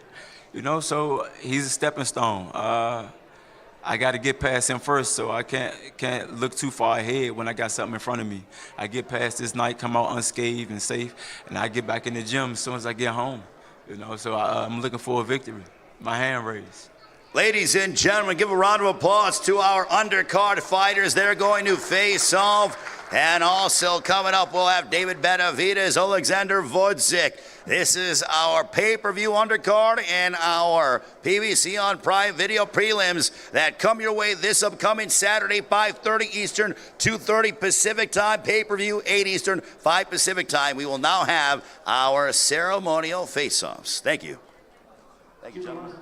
You know, so he's a stepping stone. I got to get past him first, so I can't look too far ahead when I got something in front of me. I get past this night, come out unscathed and safe, and I get back in the gym as soon as I get home. You know, so I'm looking for a victory. My hand raised. Ladies and gentlemen, give a round of applause to our undercard fighters. They're going to face off. And also coming up, we'll have David Benavidez, Oleksandr Gvozdyk. This is our pay-per-view undercard and our PBC on Prime Video prelims that come your way this upcoming Saturday, 5:30 Eastern, 2:30 Pacific time. Pay-per-view, 8 Eastern, 5 Pacific time. We will now have our ceremonial face-offs. Thank you. Thank you, gentlemen.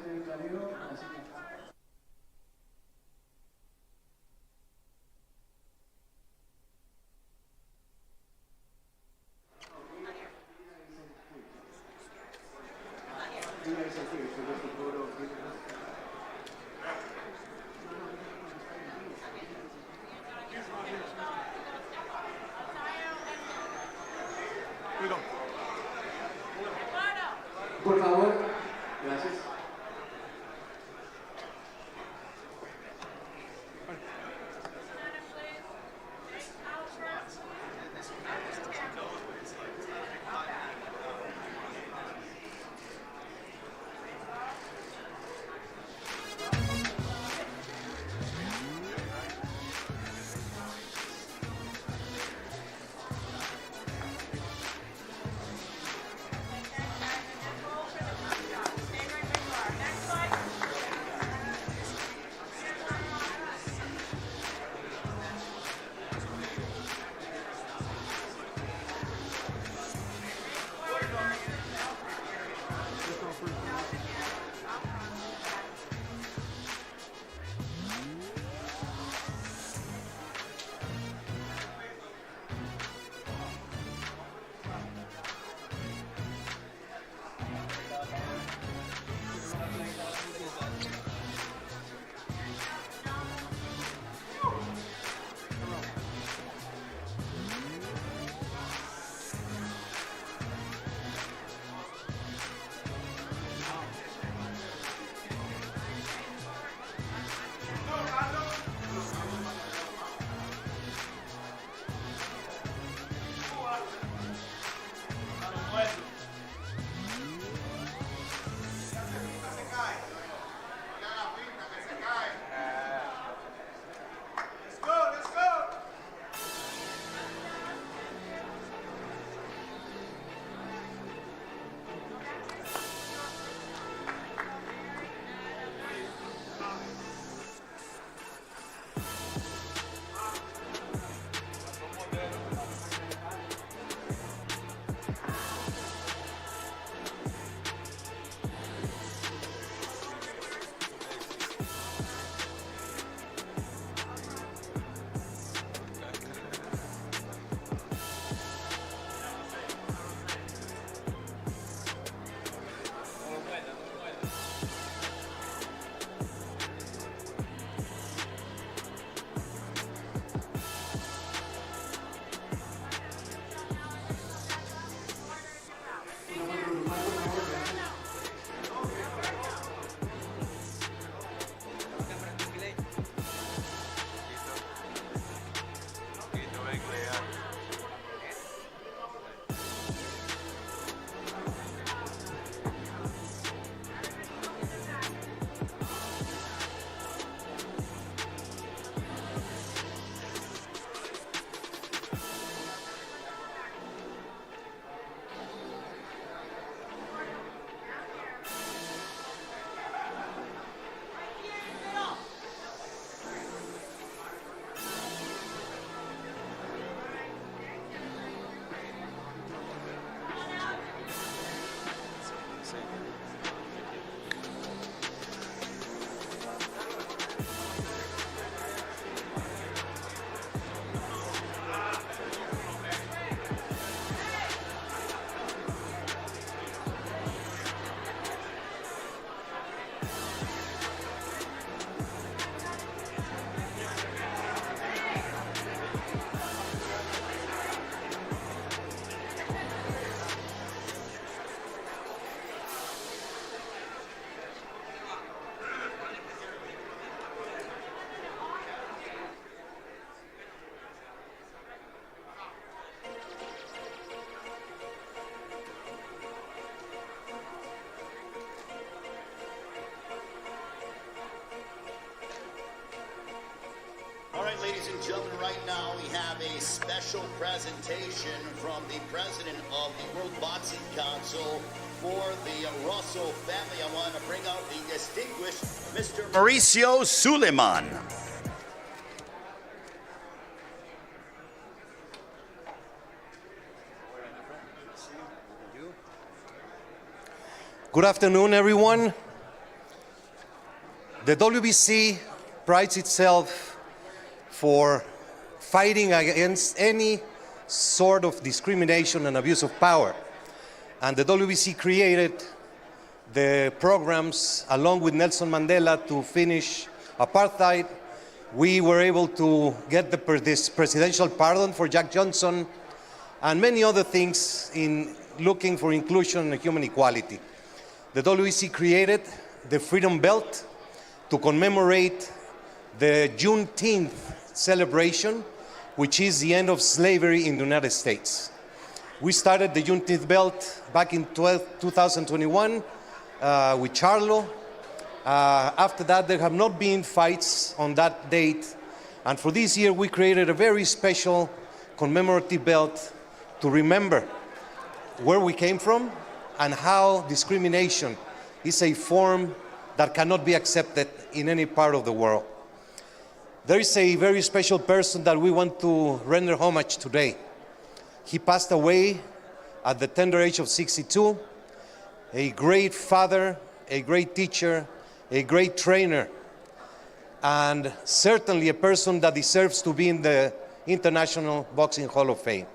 Por favor, gracias. ladies and gentlemen, right now we have a special presentation from the president of the World Boxing Council for the Russell family. I want to bring out the distinguished Mr. Mauricio Suleiman. Good afternoon, everyone. The WBC prides itself for fighting against any sort of discrimination and abuse of power. And the WBC created the programs along with Nelson Mandela to finish apartheid. We were able to get this presidential pardon for Jack Johnson and many other things in looking for inclusion and human equality. The WBC created the Freedom Belt to commemorate the Juneteenth celebration, which is the end of slavery in the United States. We started the Juneteenth Belt back in 2021 with Charlo. After that, there have not been fights on that date. And for this year, we created a very special commemorative belt to remember where we came from and how discrimination is a form that cannot be accepted in any part of the world. There is a very special person that we want to render homage today. He passed away at the tender age of 62, a great father, a great teacher, a great trainer, and certainly a person that deserves to be in the International Boxing Hall of Fame.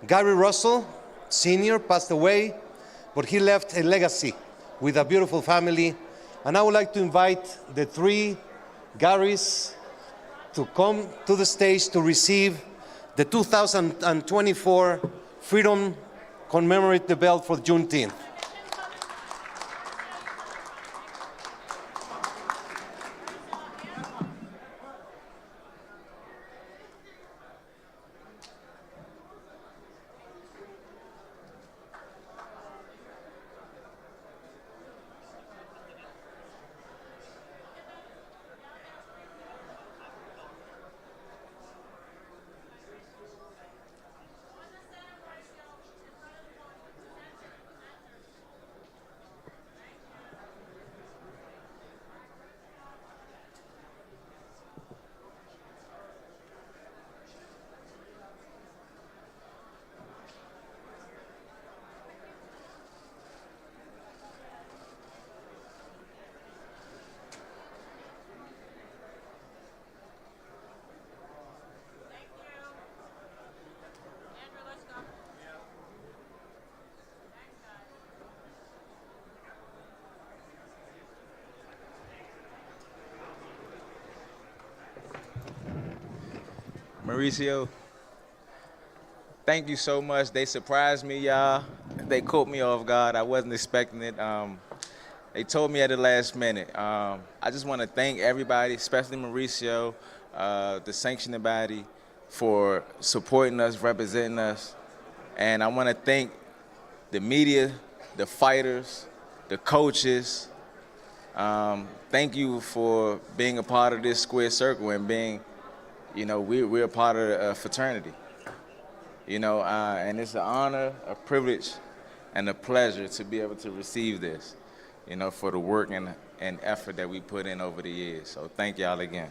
Gary Russell, Sr., passed away, but he left a legacy with a beautiful family. And I would like to invite the three Garys to come to the stage to receive the 2024 Freedom Commemorative Belt for Juneteenth. Mauricio, thank you so much. They surprised me, y'all. They caught me off guard. I wasn't expecting it. They told me at the last minute. I just want to thank everybody, especially Mauricio, the sanctioning body, for supporting us, representing us. And I want to thank the media, the fighters, the coaches. Thank you for being a part of this square circle and being, you know, we're a part of a fraternity, you know, and it's an honor, a privilege, and a pleasure to be able to receive this, you know, for the work and effort that we put in over the years. So thank y'all again.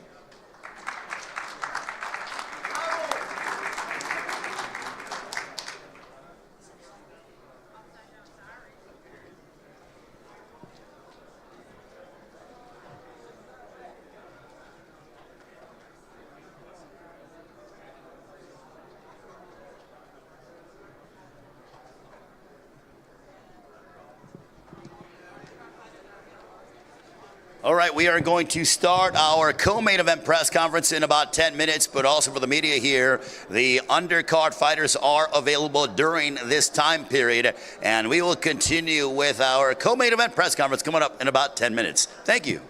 All right, we are going to start our co-main event press conference in about 10 minutes, but also for the media here, the undercard fighters are available during this time period, and we will continue with our co-main event press conference coming up in about 10 minutes. Thank you.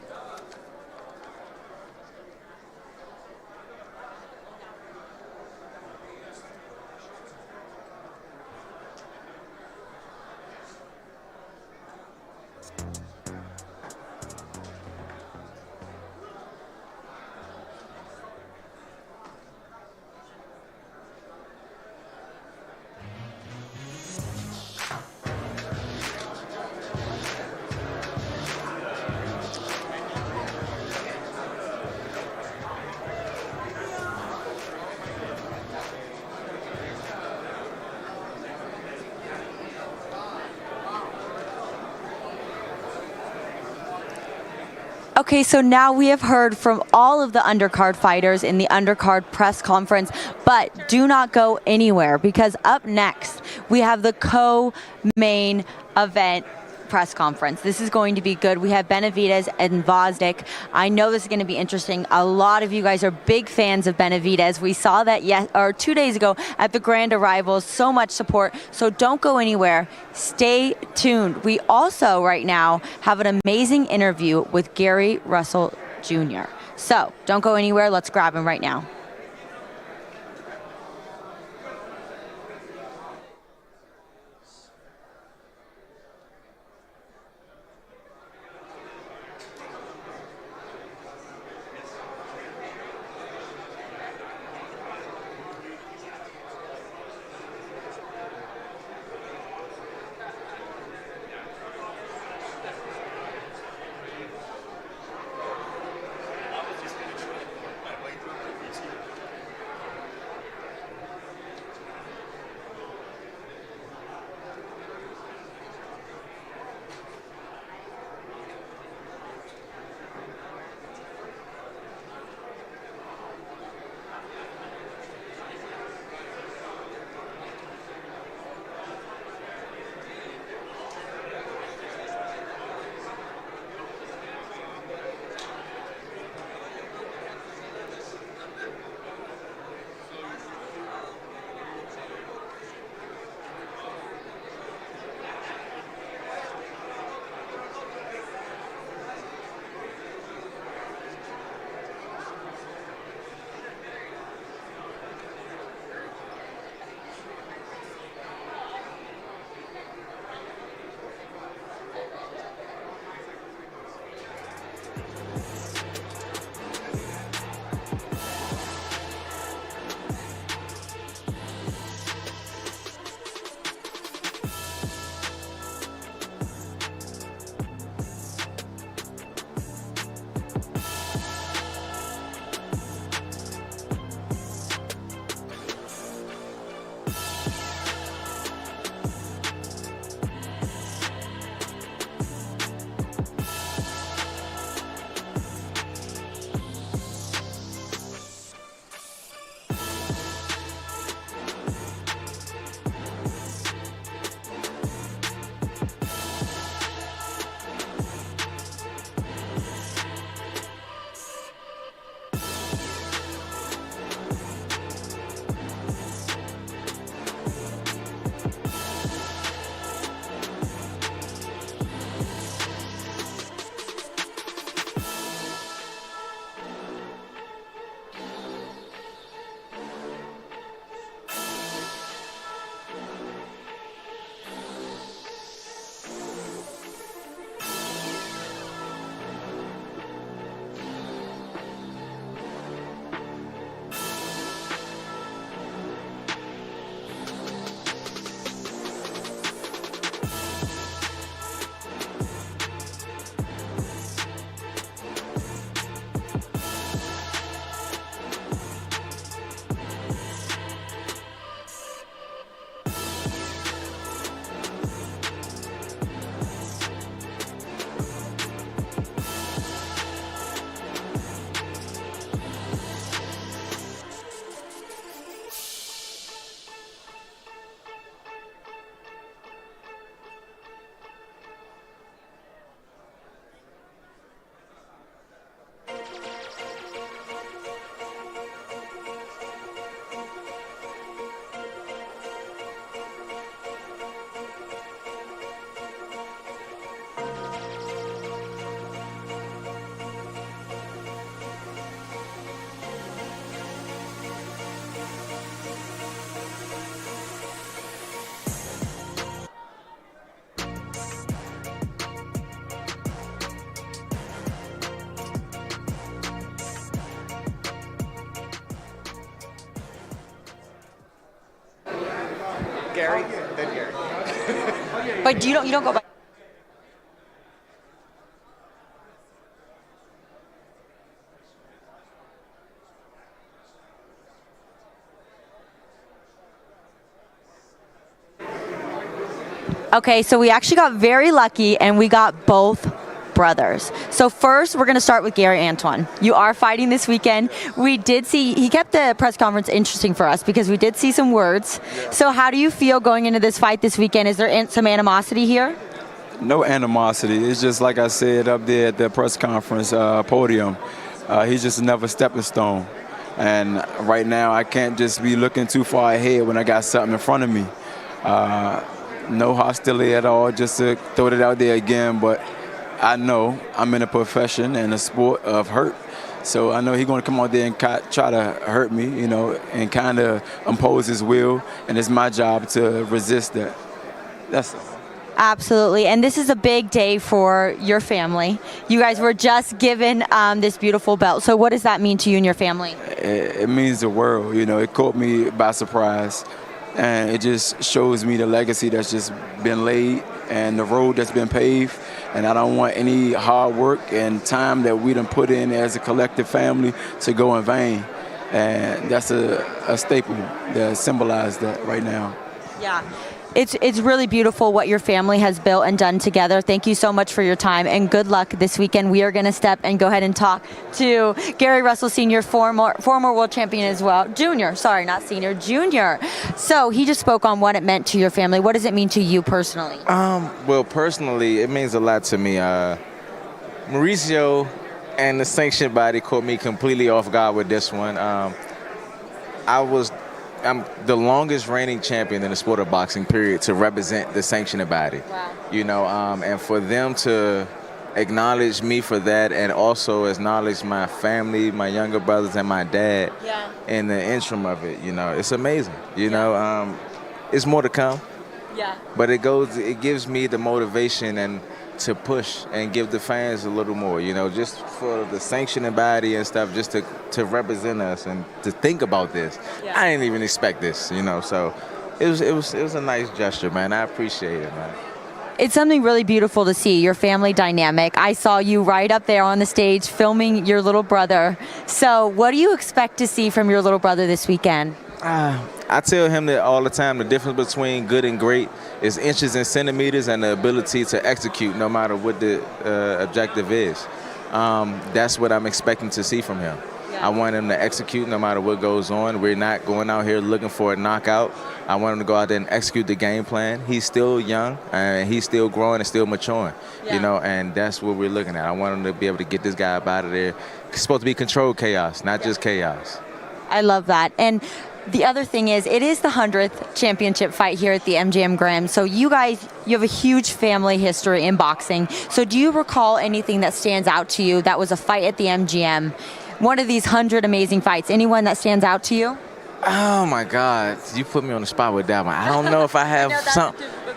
Okay, so now we have heard from all of the undercard fighters in the undercard press conference, but do not go anywhere because up next we have the co-main event press conference. This is going to be good. We have Benavidez and Gvozdyk. I know this is going to be interesting. A lot of you guys are big fans of Benavidez. We saw that 2 days ago at the Grand Arrivals. So much support. So don't go anywhere. Stay tuned. We also right now have an amazing interview with Gary Russell Jr. So don't go anywhere. Let's grab him right now. Gary, then Gary. But you don't go by. Okay, so we actually got very lucky and we got both brothers. So first, we're going to start with Gary Antoine. You are fighting this weekend. We did see, he kept the press conference interesting for us because we did see some words. So how do you feel going into this fight this weekend? Is there some animosity here? No animosity. It's just like I said up there at the press conference podium. He's just another stepping stone. And right now, I can't just be looking too far ahead when I got something in front of me. No hostility at all, just to throw it out there again. But I know I'm in a profession and a sport of hurt. So I know he's going to come out there and try to hurt me, you know, and kind of impose his will. And it's my job to resist that. That's all. Absolutely, and this is a big day for your family. You guys were just given this beautiful belt. So what does that mean to you and your family? It means the world. You know, it caught me by surprise, and it just shows me the legacy that's just been laid and the road that's been paved. And I don't want any hard work and time that we done put in as a collective family to go in vain. And that's a staple that symbolizes that right now. Yeah. It's really beautiful what your family has built and done together. Thank you so much for your time, and good luck this weekend. We are going to step and go ahead and talk to Gary Russell Sr., former world champion as well. Junior, sorry, not senior, junior. So he just spoke on what it meant to your family. What does it mean to you personally? Well, personally, it means a lot to me. Mauricio and the sanctioned body caught me completely off guard with this one. I'm the longest reigning champion in the sport of boxing, period, to represent the sanctioning body. Wow. You know, and for them to acknowledge me for that and also acknowledge my family, my younger brothers, and my dad in the interim of it, you know, it's amazing. You know, it's more to come. Yeah. But it gives me the motivation and to push and give the fans a little more, you know, just for the sanctioning body and stuff, just to represent us and to think about this. Yeah. I didn't even expect this, you know, so it was a nice gesture, man. I appreciate it, man. It's something really beautiful to see, your family dynamic. I saw you right up there on the stage filming your little brother. So what do you expect to see from your little brother this weekend? I tell him that all the time, the difference between good and great is inches and centimeters and the ability to execute no matter what the objective is. That's what I'm expecting to see from him. I want him to execute no matter what goes on. We're not going out here looking for a knockout. I want him to go out there and execute the game plan. He's still young, and he's still growing and still maturing, you know, and that's what we're looking at. I want him to be able to get this guy up out of there. It's supposed to be controlled chaos, not just chaos. I love that. And the other thing is, it is the 100th championship fight here at the MGM Grand. So you guys, you have a huge family history in boxing. So do you recall anything that stands out to you that was a fight at the MGM? One of these 100 amazing fights. Anyone that stands out to you? Oh my God, you put me on the spot with that one. I don't know if I have some.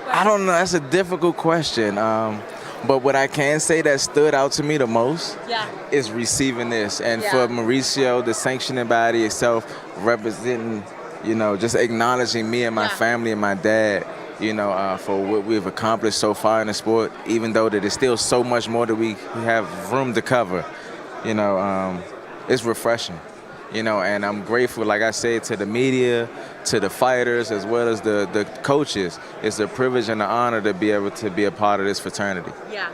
I don't know. That's a difficult question. But what I can say that stood out to me the most is receiving this. And for Mauricio, the sanctioning body itself, representing, you know, just acknowledging me and my family and my dad, you know, for what we've accomplished so far in the sport, even though that there's still so much more that we have room to cover, you know, it's refreshing. You know, and I'm grateful, like I said, to the media, to the fighters, as well as the coaches. It's a privilege and an honor to be able to be a part of this fraternity. Yeah.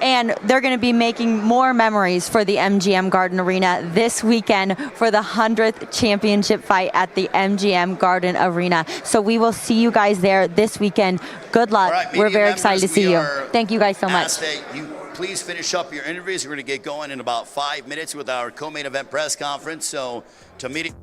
And they're going to be making more memories for the MGM Garden Arena this weekend for the 100th championship fight at the MGM Garden Arena. So we will see you guys there this weekend. Good luck. Right, we're very excited to see you. Thank you guys so much. Please finish up your interviews. We're going to get going in about 5 minutes with our co-main event press conference. So to meet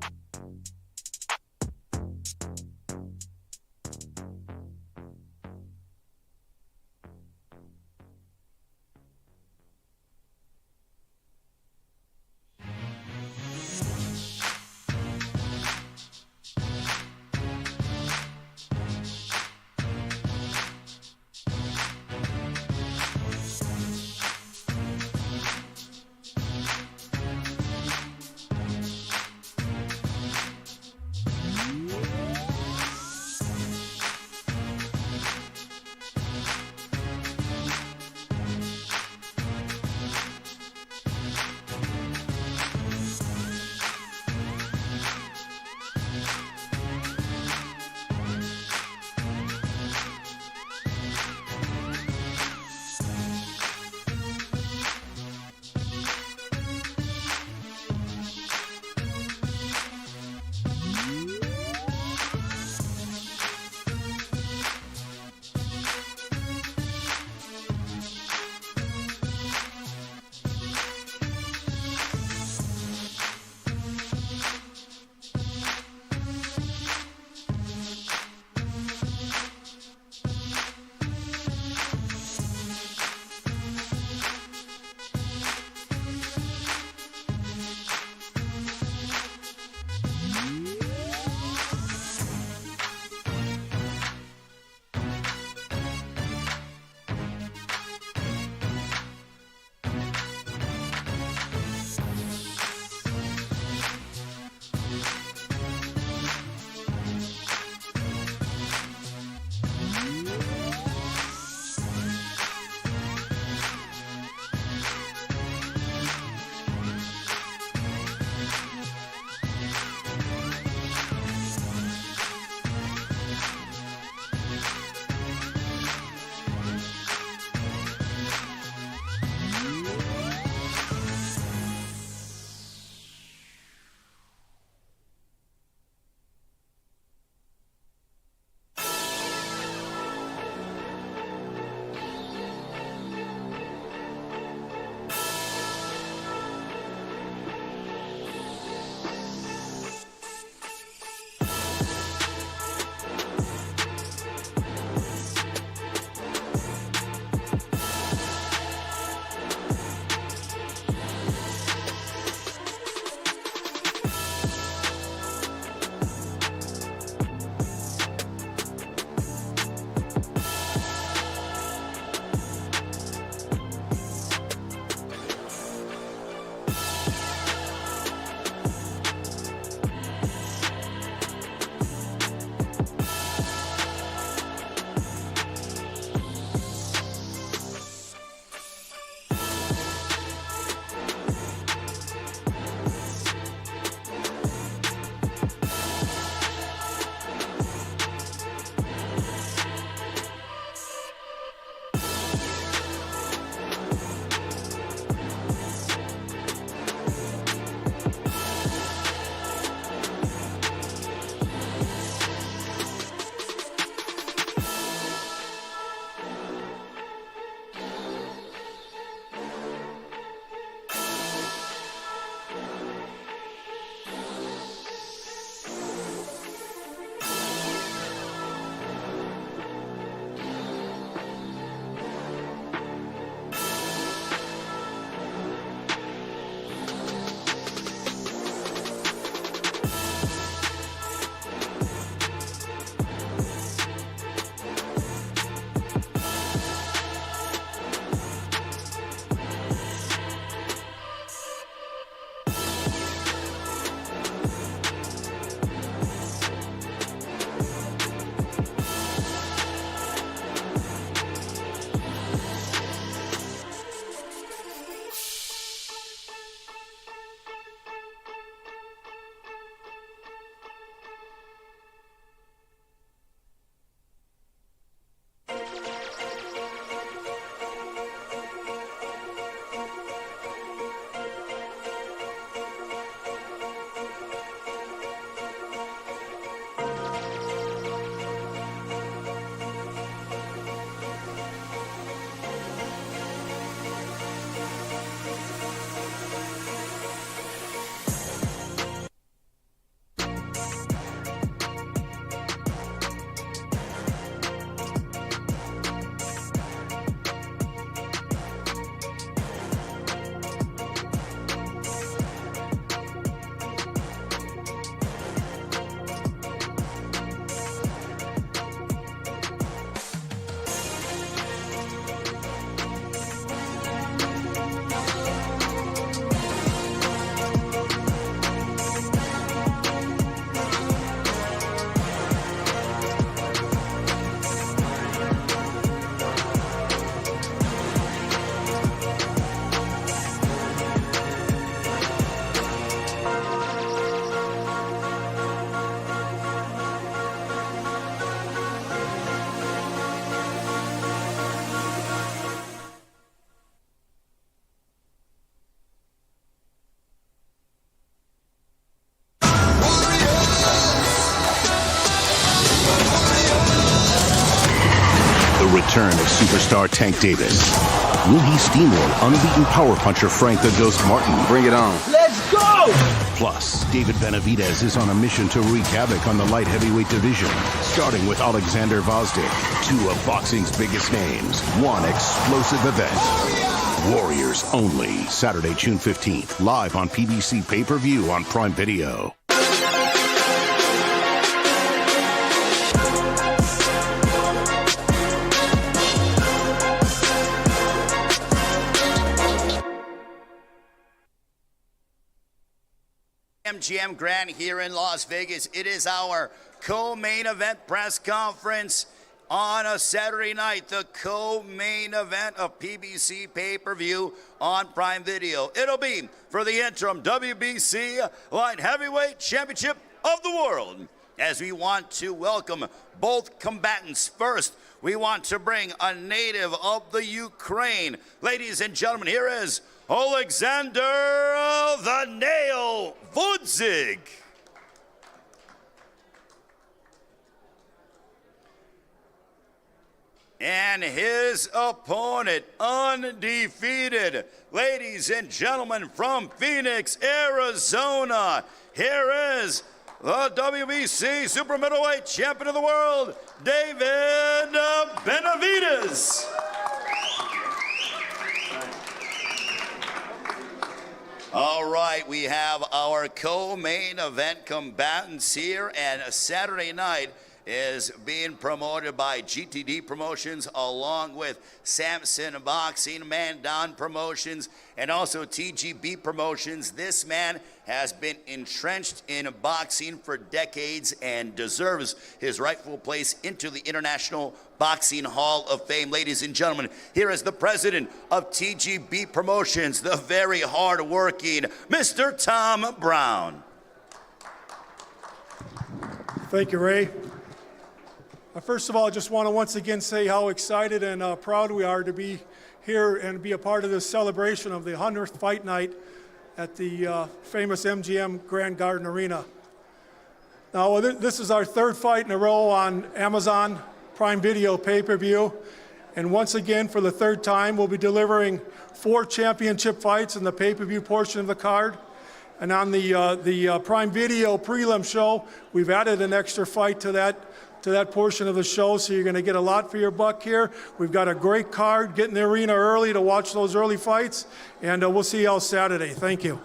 return of superstar Tank Davis. Will he steamroll unbeaten power puncher Frank the Ghost Martin? Bring it on. Let's go! Plus, David Benavidez is on a mission to wreak havoc on the light heavyweight division, starting with Oleksandr Gvozdyk, two of boxing's biggest names, one explosive event. Warriors only, Saturday, June 15th, live on PBC pay-per-view on Prime Video. MGM Grand here in Las Vegas. It is our co-main event press conference on a Saturday night, the co-main event of PBC pay-per-view on Prime Video. It'll be for the interim WBC Light Heavyweight Championship of the World. As we want to welcome both combatants. First, we want to bring a native of the Ukraine. Ladies and gentlemen, here is Oleksandr "The Nail" Gvozdyk. And his opponent, undefeated. Ladies and gentlemen, from Phoenix, Arizona, here is the WBC Super Middleweight Champion of the World, David Benavidez. All right, we have our co-main event combatants here, and Saturday night is being promoted by GTD Promotions along with Samson Boxing, Mandan Promotions, and also TGB Promotions. This man has been entrenched in boxing for decades and deserves his rightful place into the International Boxing Hall of Fame. Ladies and gentlemen, here is the president of TGB Promotions, the very hard-working Mr. Tom Brown. Thank you, Ray. First of all, I just want to once again say how excited and proud we are to be here and be a part of this celebration of the 100th fight night at the famous MGM Grand Garden Arena. Now, this is our third fight in a row on Amazon Prime Video pay-per-view. And once again, for the third time, we'll be delivering 4 championship fights in the pay-per-view portion of the card. And on the Prime Video prelim show, we've added an extra fight to that portion of the show, so you're going to get a lot for your buck here. We've got a great card. Get in the arena early to watch those early fights, and we'll see you all Saturday. Thank you.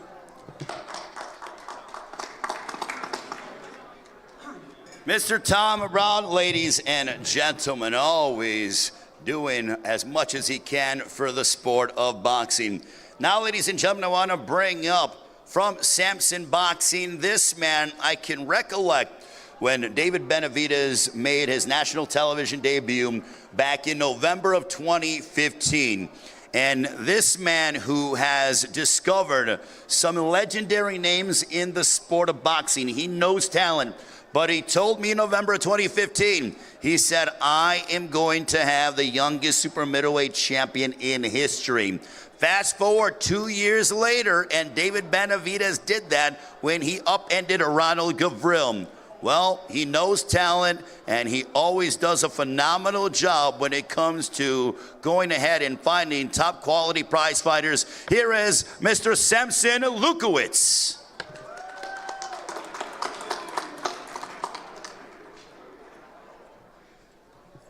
Mr. Tom Brown, ladies and gentlemen, always doing as much as he can for the sport of boxing. Now, ladies and gentlemen, I want to bring up from Samson Boxing, this man I can recollect when David Benavidez made his national television debut back in November of 2015. And this man who has discovered some legendary names in the sport of boxing, he knows talent, but he told me in November of 2015, he said, I am going to have the youngest super middleweight champion in history. Fast forward 2 years later, and David Benavidez did that when he upended Ronald Gavril. Well, he knows talent, and he always does a phenomenal job when it comes to going ahead and finding top quality prize fighters. Here is Mr. Samson Lukowitz.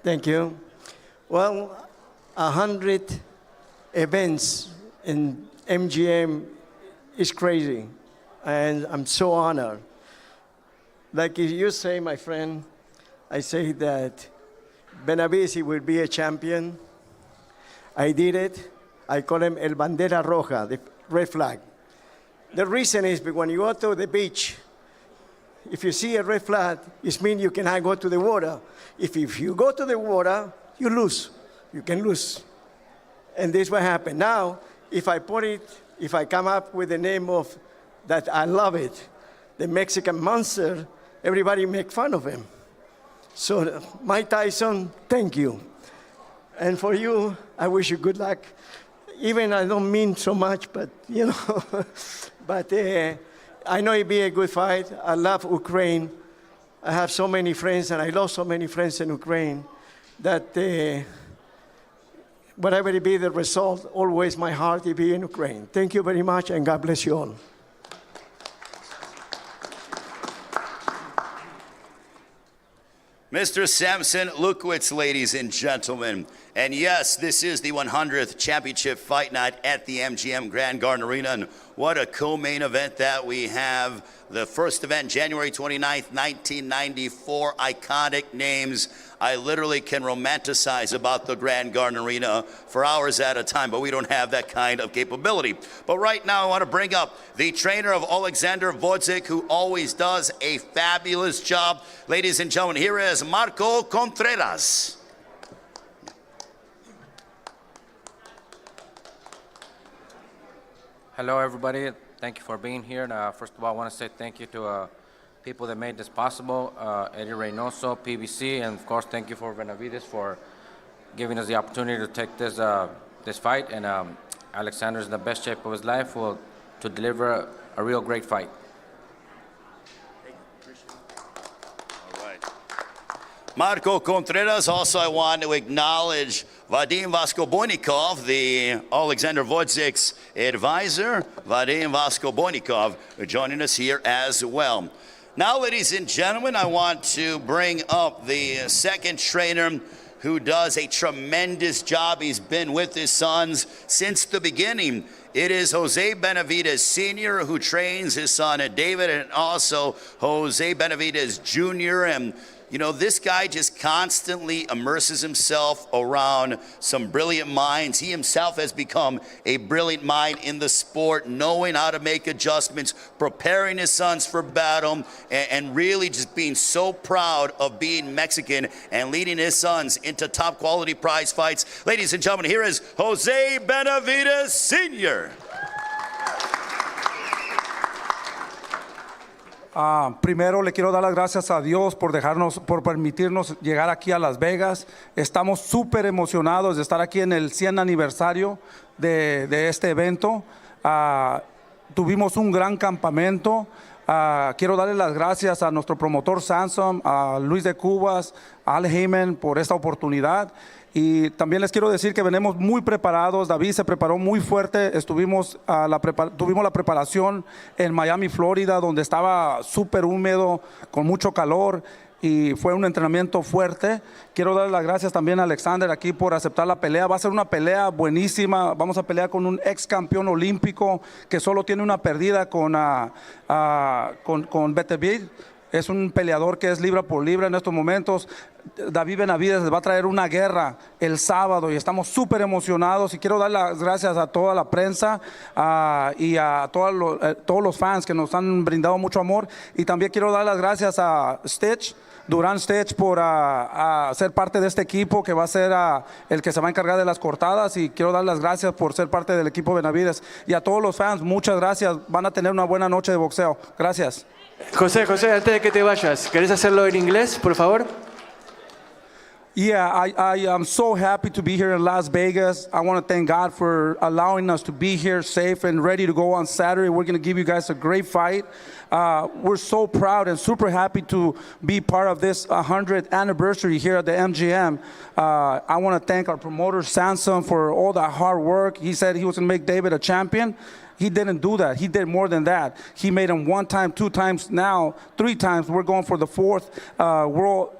Thank you. Well, 100 events in MGM is crazy, and I'm so honored. Like you say, my friend, I say that Benavidez will be a champion. I did it. I call him El Bandera Roja, the red flag. The reason is because when you go to the beach, if you see a red flag, it means you cannot go to the water. If you go to the water, you lose. You can lose. And this is what happened. Now, if I come up with the name of that, I love it, the Mexican Monster, everybody make fun of him. So, Mike Tyson, thank you. And for you, I wish you good luck. Even I don't mean so much, but, you know, but I know it'll be a good fight. I love Ukraine. I have so many friends, and I lost so many friends in Ukraine that whatever it be the result, always my heart will be in Ukraine. Thank you very much, and God bless you all. Mr. Samson Lukowitz, ladies and gentlemen. And yes, this is the 100th championship fight night at the MGM Grand Garden Arena. And what a co-main event that we have. The first event, January 29th, 1994. Iconic names. I literally can romanticize about the Grand Garden Arena for hours at a time, but we don't have that kind of capability. But right now, I want to bring up the trainer of Oleksandr Gvozdyk, who always does a fabulous job. Ladies and gentlemen, here is Marco Contreras. Hello, everybody. Thank you for being here. First of all, I want to say thank you to people that made this possible, Eddie Reynoso, PBC, and of course, thank you for Benavidez for giving us the opportunity to take this fight. And Alexander is in the best shape of his life to deliver a real great fight. All right. Marco Contreras. Also, I want to acknowledge Vadim Voskoboynikov, the Oleksandr Gvozdyk's advisor. Vadim Voskoboynikov joining us here as well. Now, ladies and gentlemen, I want to bring up the second trainer who does a tremendous job. He's been with his sons since the beginning. It is Jose Benavidez Sr. who trains his son David, and also Jose Benavidez Jr. And you know, this guy just constantly immerses himself around some brilliant minds. He himself has become a brilliant mind in the sport, knowing how to make adjustments, preparing his sons for battle, and really just being so proud of being Mexican and leading his sons into top quality prize fights. Ladies and gentlemen, here is Jose Benavidez Sr. Primero le quiero dar las gracias a Dios por permitirnos llegar aquí a Las Vegas. Estamos súper emocionados de estar aquí en el 100 aniversario de este evento. Tuvimos un gran campamento. Quiero darle las gracias a nuestro promotor Samson, a Luis de Cubas, a Al Heyman por esta oportunidad. Y también les quiero decir que venimos muy preparados. David se preparó muy fuerte. Tuvimos la preparación en Miami, Florida, donde estaba súper húmedo, con mucho calor, y fue un entrenamiento fuerte. Quiero dar las gracias también a Alexander aquí por aceptar la pelea. Va a ser una pelea buenísima. Vamos a pelear con un ex campeón olímpico que solo tiene una perdida con Benavidez. Es un peleador que es libra por libra en estos momentos. David Benavidez les va a traer una guerra el sábado y estamos súper emocionados. Y quiero dar las gracias a toda la prensa y a todos los fans que nos han brindado mucho amor. Y también quiero dar las gracias a Durán Stitch, por ser parte de este equipo que va a ser el que se va a encargar de las cortadas. Y quiero dar las gracias por ser parte del equipo Benavidez. Y a todos los fans, muchas gracias. Van a tener una buena noche de boxeo. Gracias. José, antes de que te vayas, ¿querés hacerlo en inglés, por favor? Yeah, I am so happy to be here in Las Vegas. I want to thank God for allowing us to be here safe and ready to go on Saturday. We're going to give you guys a great fight. We're so proud and super happy to be part of this 100th anniversary here at the MGM. I want to thank our promoter, Samson, for all that hard work. He said he was going to make David a champion. He didn't do that. He did more than that. He made him 1 time, 2 times, now 3 times. We're going for the 4th world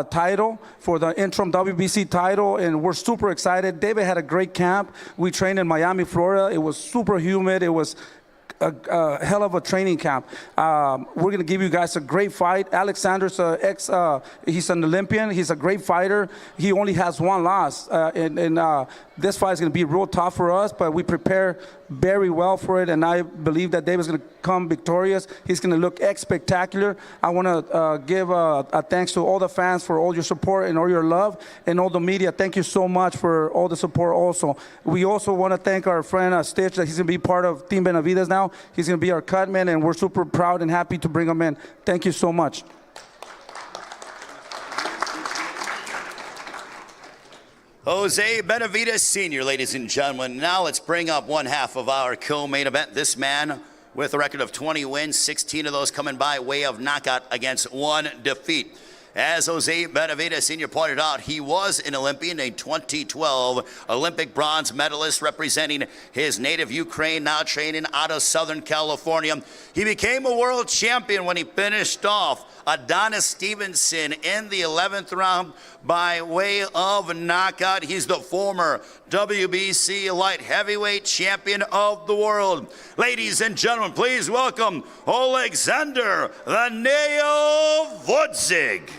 title, for the interim WBC title, and we're super excited. David had a great camp. We trained in Miami, Florida. It was super humid. It was a hell of a training camp. We're going to give you guys a great fight. Alexander's he's an Olympian. He's a great fighter. He only has 1 loss. This fight is going to be real tough for us, but we prepare very well for it, and I believe that David's going to come victorious. He's going to look spectacular. I want to give a thanks to all the fans for all your support and all your love, and all the media. Thank you so much for all the support also. We also want to thank our friend Stitch, that he's going to be part of Team Benavidez now. He's going to be our cutman, and we're super proud and happy to bring him in. Thank you so much. Jose Benavidez Sr., ladies and gentlemen. Now let's bring up one half of our co-main event. This man with a record of 20 wins, 16 of those coming by way of knockout against 1 defeat. As Jose Benavidez Sr. pointed out, he was an Olympian, a 2012 Olympic bronze medalist representing his native Ukraine, now training out of Southern California. He became a world champion when he finished off Adonis Stevenson in the 11th round by way of knockout. He's the former WBC light heavyweight champion of the world. Ladies and gentlemen, please welcome Oleksandr Gvozdyk.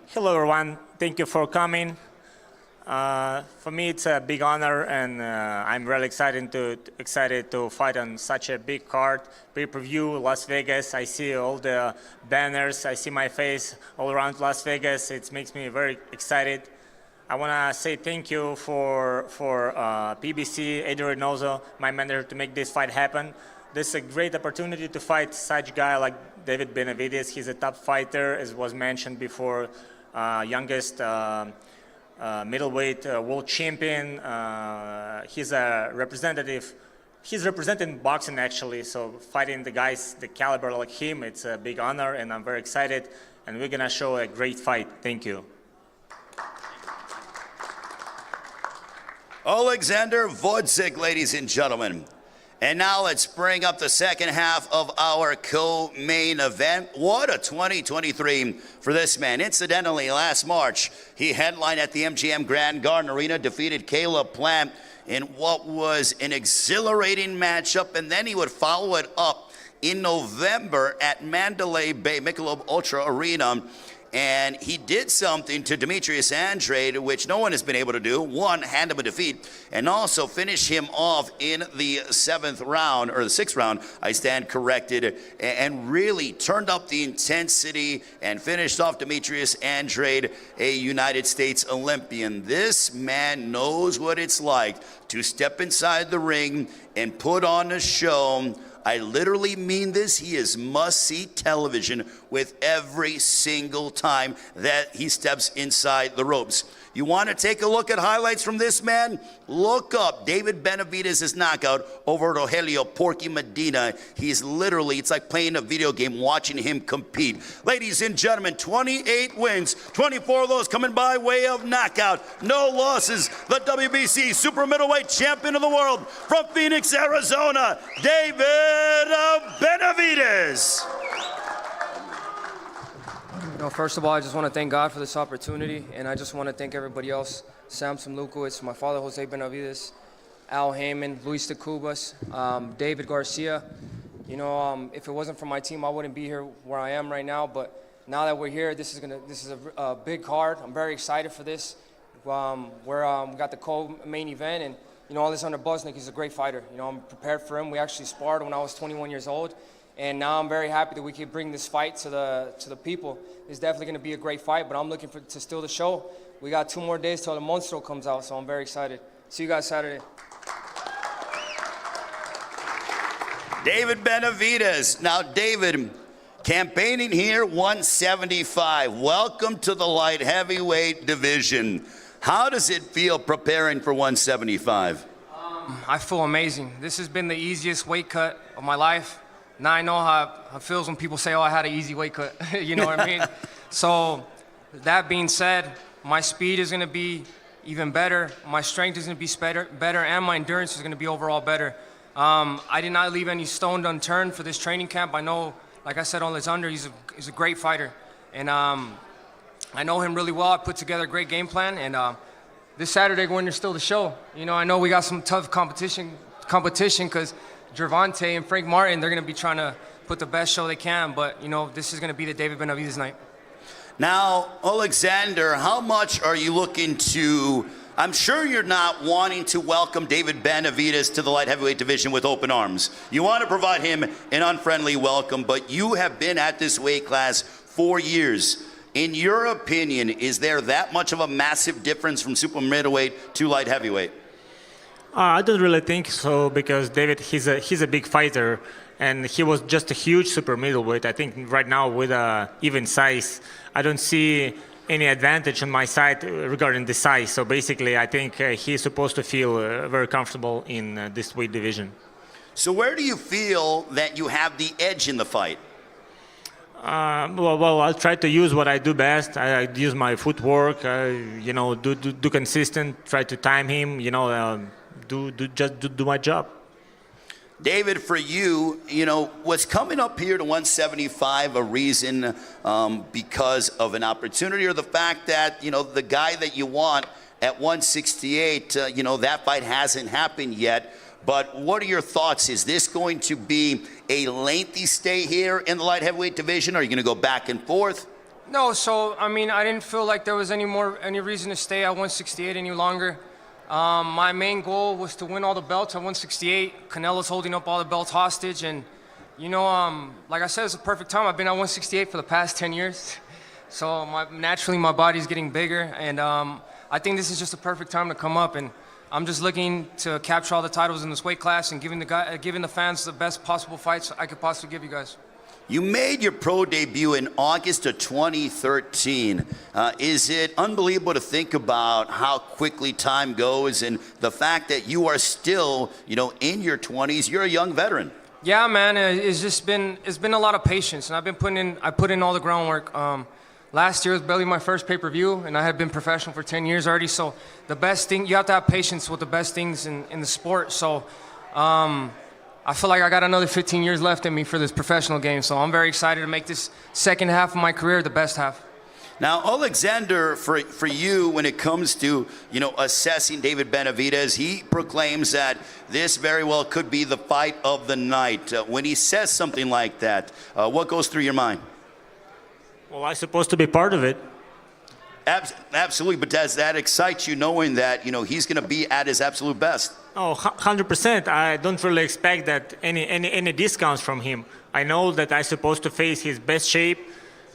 Hello everyone, thank you for coming. For me it's a big honor, and I'm really excited to fight on such a big card. Pay-per-view, Las Vegas. I see all the banners, I see my face all around Las Vegas. It makes me very excited. I want to say thank you for PBC, Eddie Reynoso, my manager, to make this fight happen. This is a great opportunity to fight such a guy like David Benavidez. He's a top fighter, as was mentioned before. Youngest middleweight world champion. He's a representative. He's representing boxing actually. So fighting the guys, the caliber like him, it's a big honor, and I'm very excited. And we're gonna show a great fight. Thank you. Oleksandr Gvozdyk, ladies and gentlemen. And now let's bring up the second half of our co-main event. What a 2023 for this man. Incidentally, last March, he headlined at the MGM Grand Garden Arena, defeated Caleb Plant in what was an exhilarating matchup, and then he would follow it up in November at Mandalay Bay Michelob Ultra Arena. And he did something to Demetrius Andrade, which no one has been able to do. One, hand him a defeat, and also finish him off in the 7th round, or the 6th round, I stand corrected, and really turned up the intensity and finished off Demetrius Andrade, a United States Olympian. This man knows what it's like to step inside the ring and put on a show. I literally mean this. He is must-see television with every single time that he steps inside the ropes. You want to take a look at highlights from this man? Look up David Benavidez' knockout over Rogelio Porky Medina. He's literally, it's like playing a video game watching him compete. Ladies and gentlemen, 28 wins, 24 of those coming by way of knockout. No losses. The WBC super middleweight champion of the world from Phoenix, Arizona, David Benavidez. First of all, I just want to thank God for this opportunity, and I just want to thank everybody else. Samson Lukowicz, my father, Jose Benavidez, Al Heyman, Luis de Cubas, David Garcia. If it wasn't for my team, I wouldn't be here where I am right now. But now that we're here, this is a big card. I'm very excited for this. We got the co-main event, and Oleksandr Gvozdyk is a great fighter. I'm prepared for him. We actually sparred when I was 21 years old. And now I'm very happy that we can bring this fight to the people. It's definitely going to be a great fight, but I'm looking to steal the show. We got 2 more days till the Monstro comes out, so I'm very excited. See you guys Saturday. David Benavidez. Now, David, campaigning here, 175. Welcome to the light heavyweight division. How does it feel preparing for 175? I feel amazing. This has been the easiest weight cut of my life. Now I know how it feels when people say, oh, I had an easy weight cut. You know what I mean? So that being said, my speed is going to be even better. My strength is going to be better, and my endurance is going to be overall better. I did not leave any stone unturned for this training camp. I know, like I said, Oleksandr, he's a great fighter. And I know him really well. I put together a great game plan. And this Saturday, we're going to steal the show. I know we got some tough competition because Gervonta and Frank Martin, they're going to be trying to put the best show they can, but, this is going to be the David Benavidez night. Now, Oleksandr, how much are you looking to, I'm sure you're not wanting to welcome David Benavidez to the light heavyweight division with open arms. You want to provide him an unfriendly welcome, but you have been at this weight class 4 years. In your opinion, is there that much of a massive difference from super middleweight to light heavyweight? I don't really think so, because David, he's a big fighter, and he was just a huge super middleweight. I think right now with even size, I don't see any advantage on my side regarding the size. So basically, I think he's supposed to feel very comfortable in this weight division. So where do you feel that you have the edge in the fight? Well, I'll try to use what I do best. I use my footwork, do consistent, try to time him, do my job. David, for you, was coming up here to 175 a reason because of an opportunity, or the fact that, the guy that you want at 168, that fight hasn't happened yet? But what are your thoughts? Is this going to be a lengthy stay here in the light heavyweight division? Are you going to go back and forth? No, so, I didn't feel like there was any reason to stay at 168 any longer. My main goal was to win all the belts at 168. Canelo's holding up all the belts hostage, and like I said, it's a perfect time. I've been at 168 for the past 10 years, so naturally my body's getting bigger, and I think this is just a perfect time to come up, and I'm just looking to capture all the titles in this weight class and giving the fans the best possible fights I could possibly give you guys. You made your pro debut in August of 2013. Is it unbelievable to think about how quickly time goes and the fact that you are still, in your 20s? You're a young veteran. Yeah, man. It's been a lot of patience, and I put in all the groundwork. Last year was barely my first pay-per-view, and I had been professional for 10 years already. So the best thing, you have to have patience with the best things in the sport. So I feel like I got another 15 years left in me for this professional game. So I'm very excited to make this second half of my career the best half. Now, Oleksandr, for you, when it comes to, assessing David Benavidez, he proclaims that this very well could be the fight of the night. When he says something like that, what goes through your mind? Well, I'm supposed to be part of it. Absolutely, but does that excite you, knowing that, he's going to be at his absolute best? Oh, 100%. I don't really expect that any discounts from him. I know that I'm supposed to face his best shape.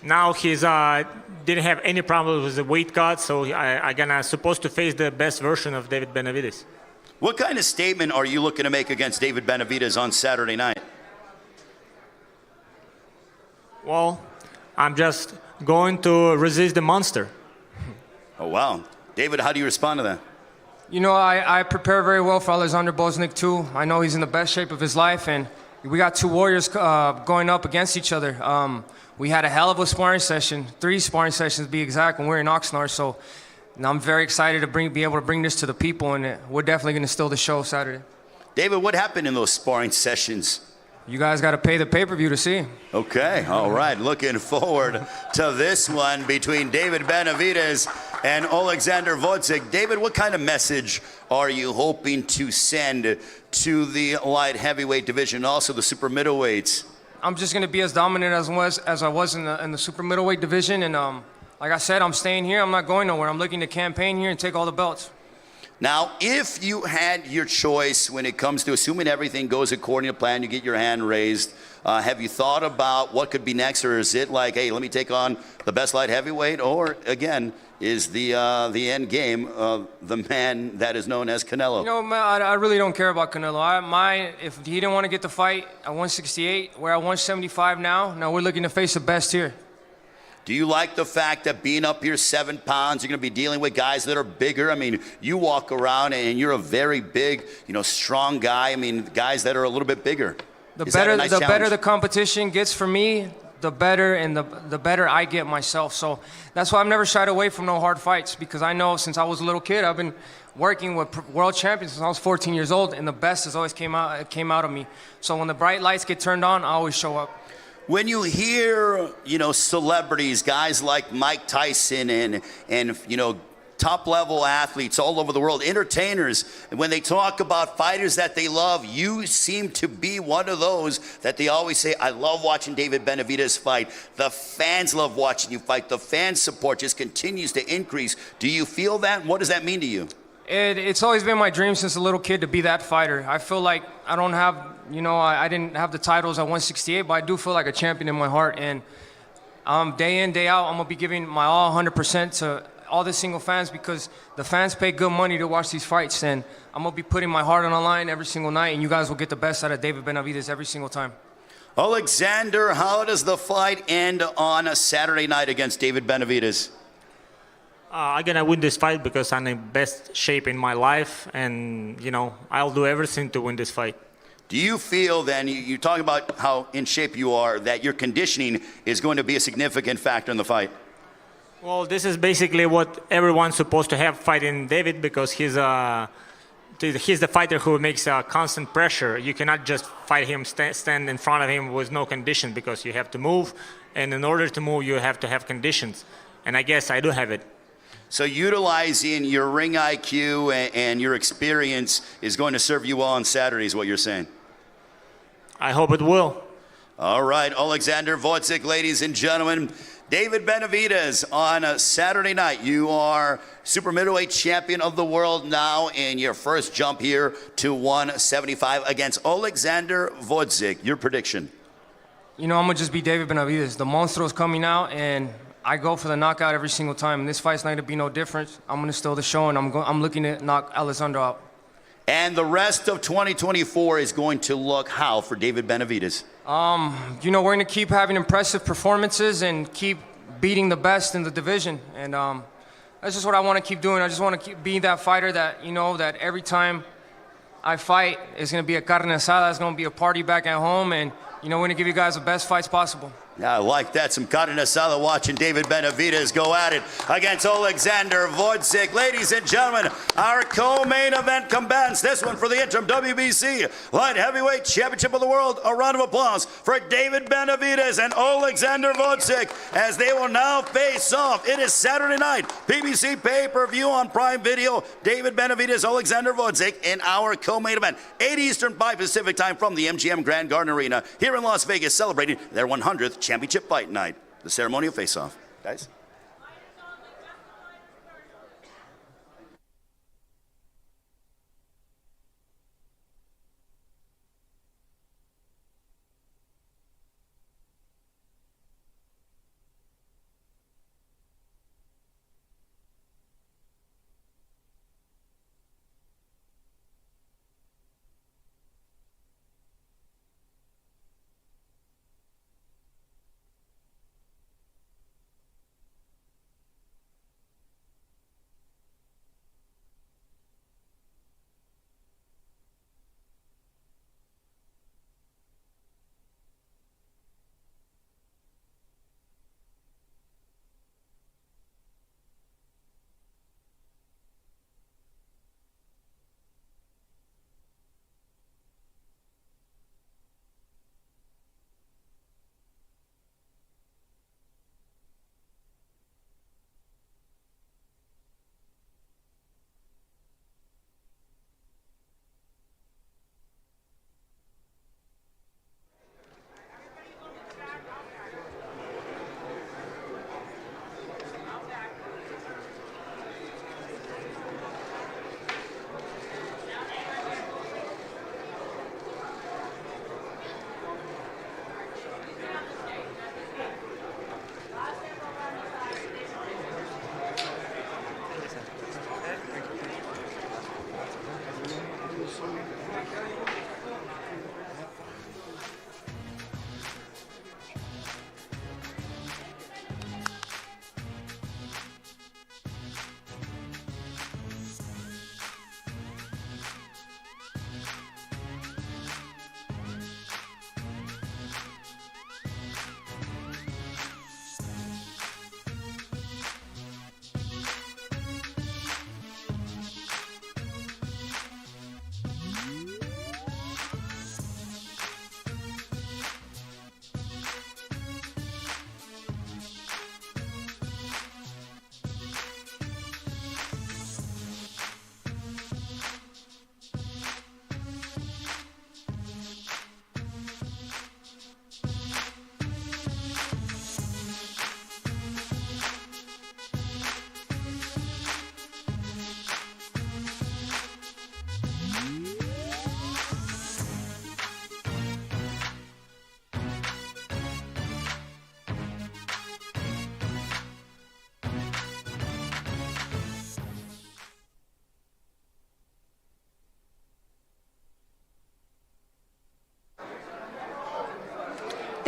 Now he's didn't have any problems with the weight cut, so I'm supposed to face the best version of David Benavidez. What kind of statement are you looking to make against David Benavidez on Saturday night? Well, I'm just going to resist the monster. Oh, wow. David, how do you respond to that? I prepare very well for Oleksandr Gvozdyk too. I know he's in the best shape of his life, and we got two warriors going up against each other. We had a hell of a sparring session, 3 sparring sessions to be exact, when we were in Oxnard. So I'm very excited to be able to bring this to the people, and we're definitely going to steal the show Saturday. David, what happened in those sparring sessions? You guys got to pay the pay-per-view to see. Okay, all right. Looking forward to this one between David Benavidez and Oleksandr Gvozdyk. David, what kind of message are you hoping to send to the light heavyweight division, also the super middleweights? I'm just going to be as dominant as I was in the super middleweight division, and like I said, I'm staying here. I'm not going nowhere. I'm looking to campaign here and take all the belts. Now, if you had your choice when it comes to assuming everything goes according to plan, you get your hand raised, have you thought about what could be next, or is it like, hey, let me take on the best light heavyweight, or again, is the end game the man that is known as Canelo? I really don't care about Canelo. If he didn't want to get the fight at 168, we're at 175 now. Now we're looking to face the best here. Do you like the fact that being up here 7 pounds, you're going to be dealing with guys that are bigger? I mean, you walk around and you're a very big, strong guy. I mean, guys that are a little bit bigger. The better the competition gets for me, the better, and the better I get myself. So that's why I've never shied away from no hard fights, because I know since I was a little kid, I've been working with world champions since I was 14 years old, and the best has always came out of me. So when the bright lights get turned on, I always show up. When you hear, celebrities, guys like Mike Tyson and top-level athletes all over the world, entertainers, and when they talk about fighters that they love, you seem to be one of those that they always say, I love watching David Benavidez fight. The fans love watching you fight. The fan support just continues to increase. Do you feel that? What does that mean to you? It's always been my dream since a little kid to be that fighter. I feel like I don't have, I didn't have the titles at 168, but I do feel like a champion in my heart. And day in, day out, I'm going to be giving my all 100% to all the single fans, because the fans pay good money to watch these fights. And I'm going to be putting my heart on the line every single night, and you guys will get the best out of David Benavidez every single time. Oleksandr, how does the fight end on a Saturday night against David Benavidez? I'm going to win this fight because I'm in best shape in my life, and, I'll do everything to win this fight. Do you feel then, you talk about how in shape you are, that your conditioning is going to be a significant factor in the fight? Well, this is basically what everyone's supposed to have fighting David, because he's the fighter who makes constant pressure. You cannot just fight him, stand in front of him with no condition, because you have to move, and in order to move, you have to have conditions. And I guess I do have it. So utilizing your ring IQ and your experience is going to serve you well on Saturday, is what you're saying? I hope it will. All right, Oleksandr Gvozdyk, ladies and gentlemen. David Benavidez on a Saturday night. You are super middleweight champion of the world now in your first jump here to 175 against Oleksandr Gvozdyk. Your prediction? You know, I'm going to just be David Benavidez. The Monstro's coming out, and I go for the knockout every single time. And this fight's not going to be no different. I'm going to steal the show, and I'm looking to knock Oleksandr out. And the rest of 2024 is going to look how for David Benavidez? You know, we're going to keep having impressive performances and keep beating the best in the division. And that's just what I want to keep doing. I just want to keep being that fighter that, you know, that every time I fight, it's going to be a carne asada. It's going to be a party back at home. And, you know, we're going to give you guys the best fights possible. Yeah, I like that. Some carne asada watching David Benavidez go at it against Oleksandr Gvozdyk. Ladies and gentlemen, our co-main event combatants. This one for the interim WBC Light Heavyweight Championship of the World. A round of applause for David Benavidez and Oleksandr Gvozdyk as they will now face off. It is Saturday night, PBC pay-per-view on Prime Video. David Benavidez, Oleksandr Gvozdyk in our co-main event. 8 Eastern, 5 Pacific time from the MGM Grand Garden Arena here in Las Vegas, celebrating their 100th championship fight night, the ceremonial face-off. Guys?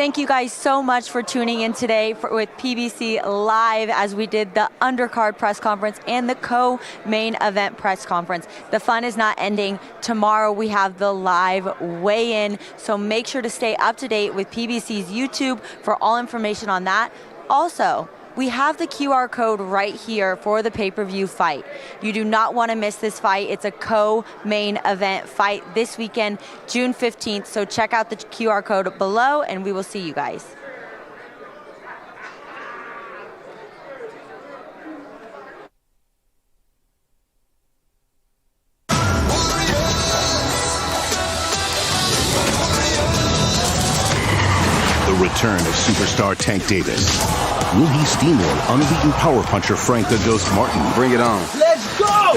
Thank you guys so much for tuning in today with PBC Live as we did the Undercard press conference and the co-main event press conference. The fun is not ending. Tomorrow we have the live weigh-in, so make sure to stay up to date with PBC's YouTube for all information on that. Also, we have the QR code right here for the pay-per-view fight. You do not want to miss this fight. It's a co-main event fight this weekend, June 15th. So check out the QR code below and we will see you guys. The return of superstar Tank Davis. Will he steamroll unbeaten power puncher Frank the Ghost Martin? Bring it on. Let's go!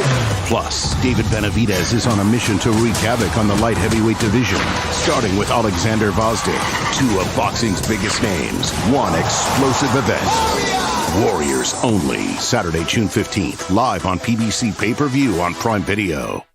Plus, David Benavidez is on a mission to wreak havoc on the light heavyweight division, starting with Oleksandr Gvozdyk, two of boxing's biggest names, one explosive event. Warriors only, Saturday, June 15th, live on PBC pay-per-view on Prime Video.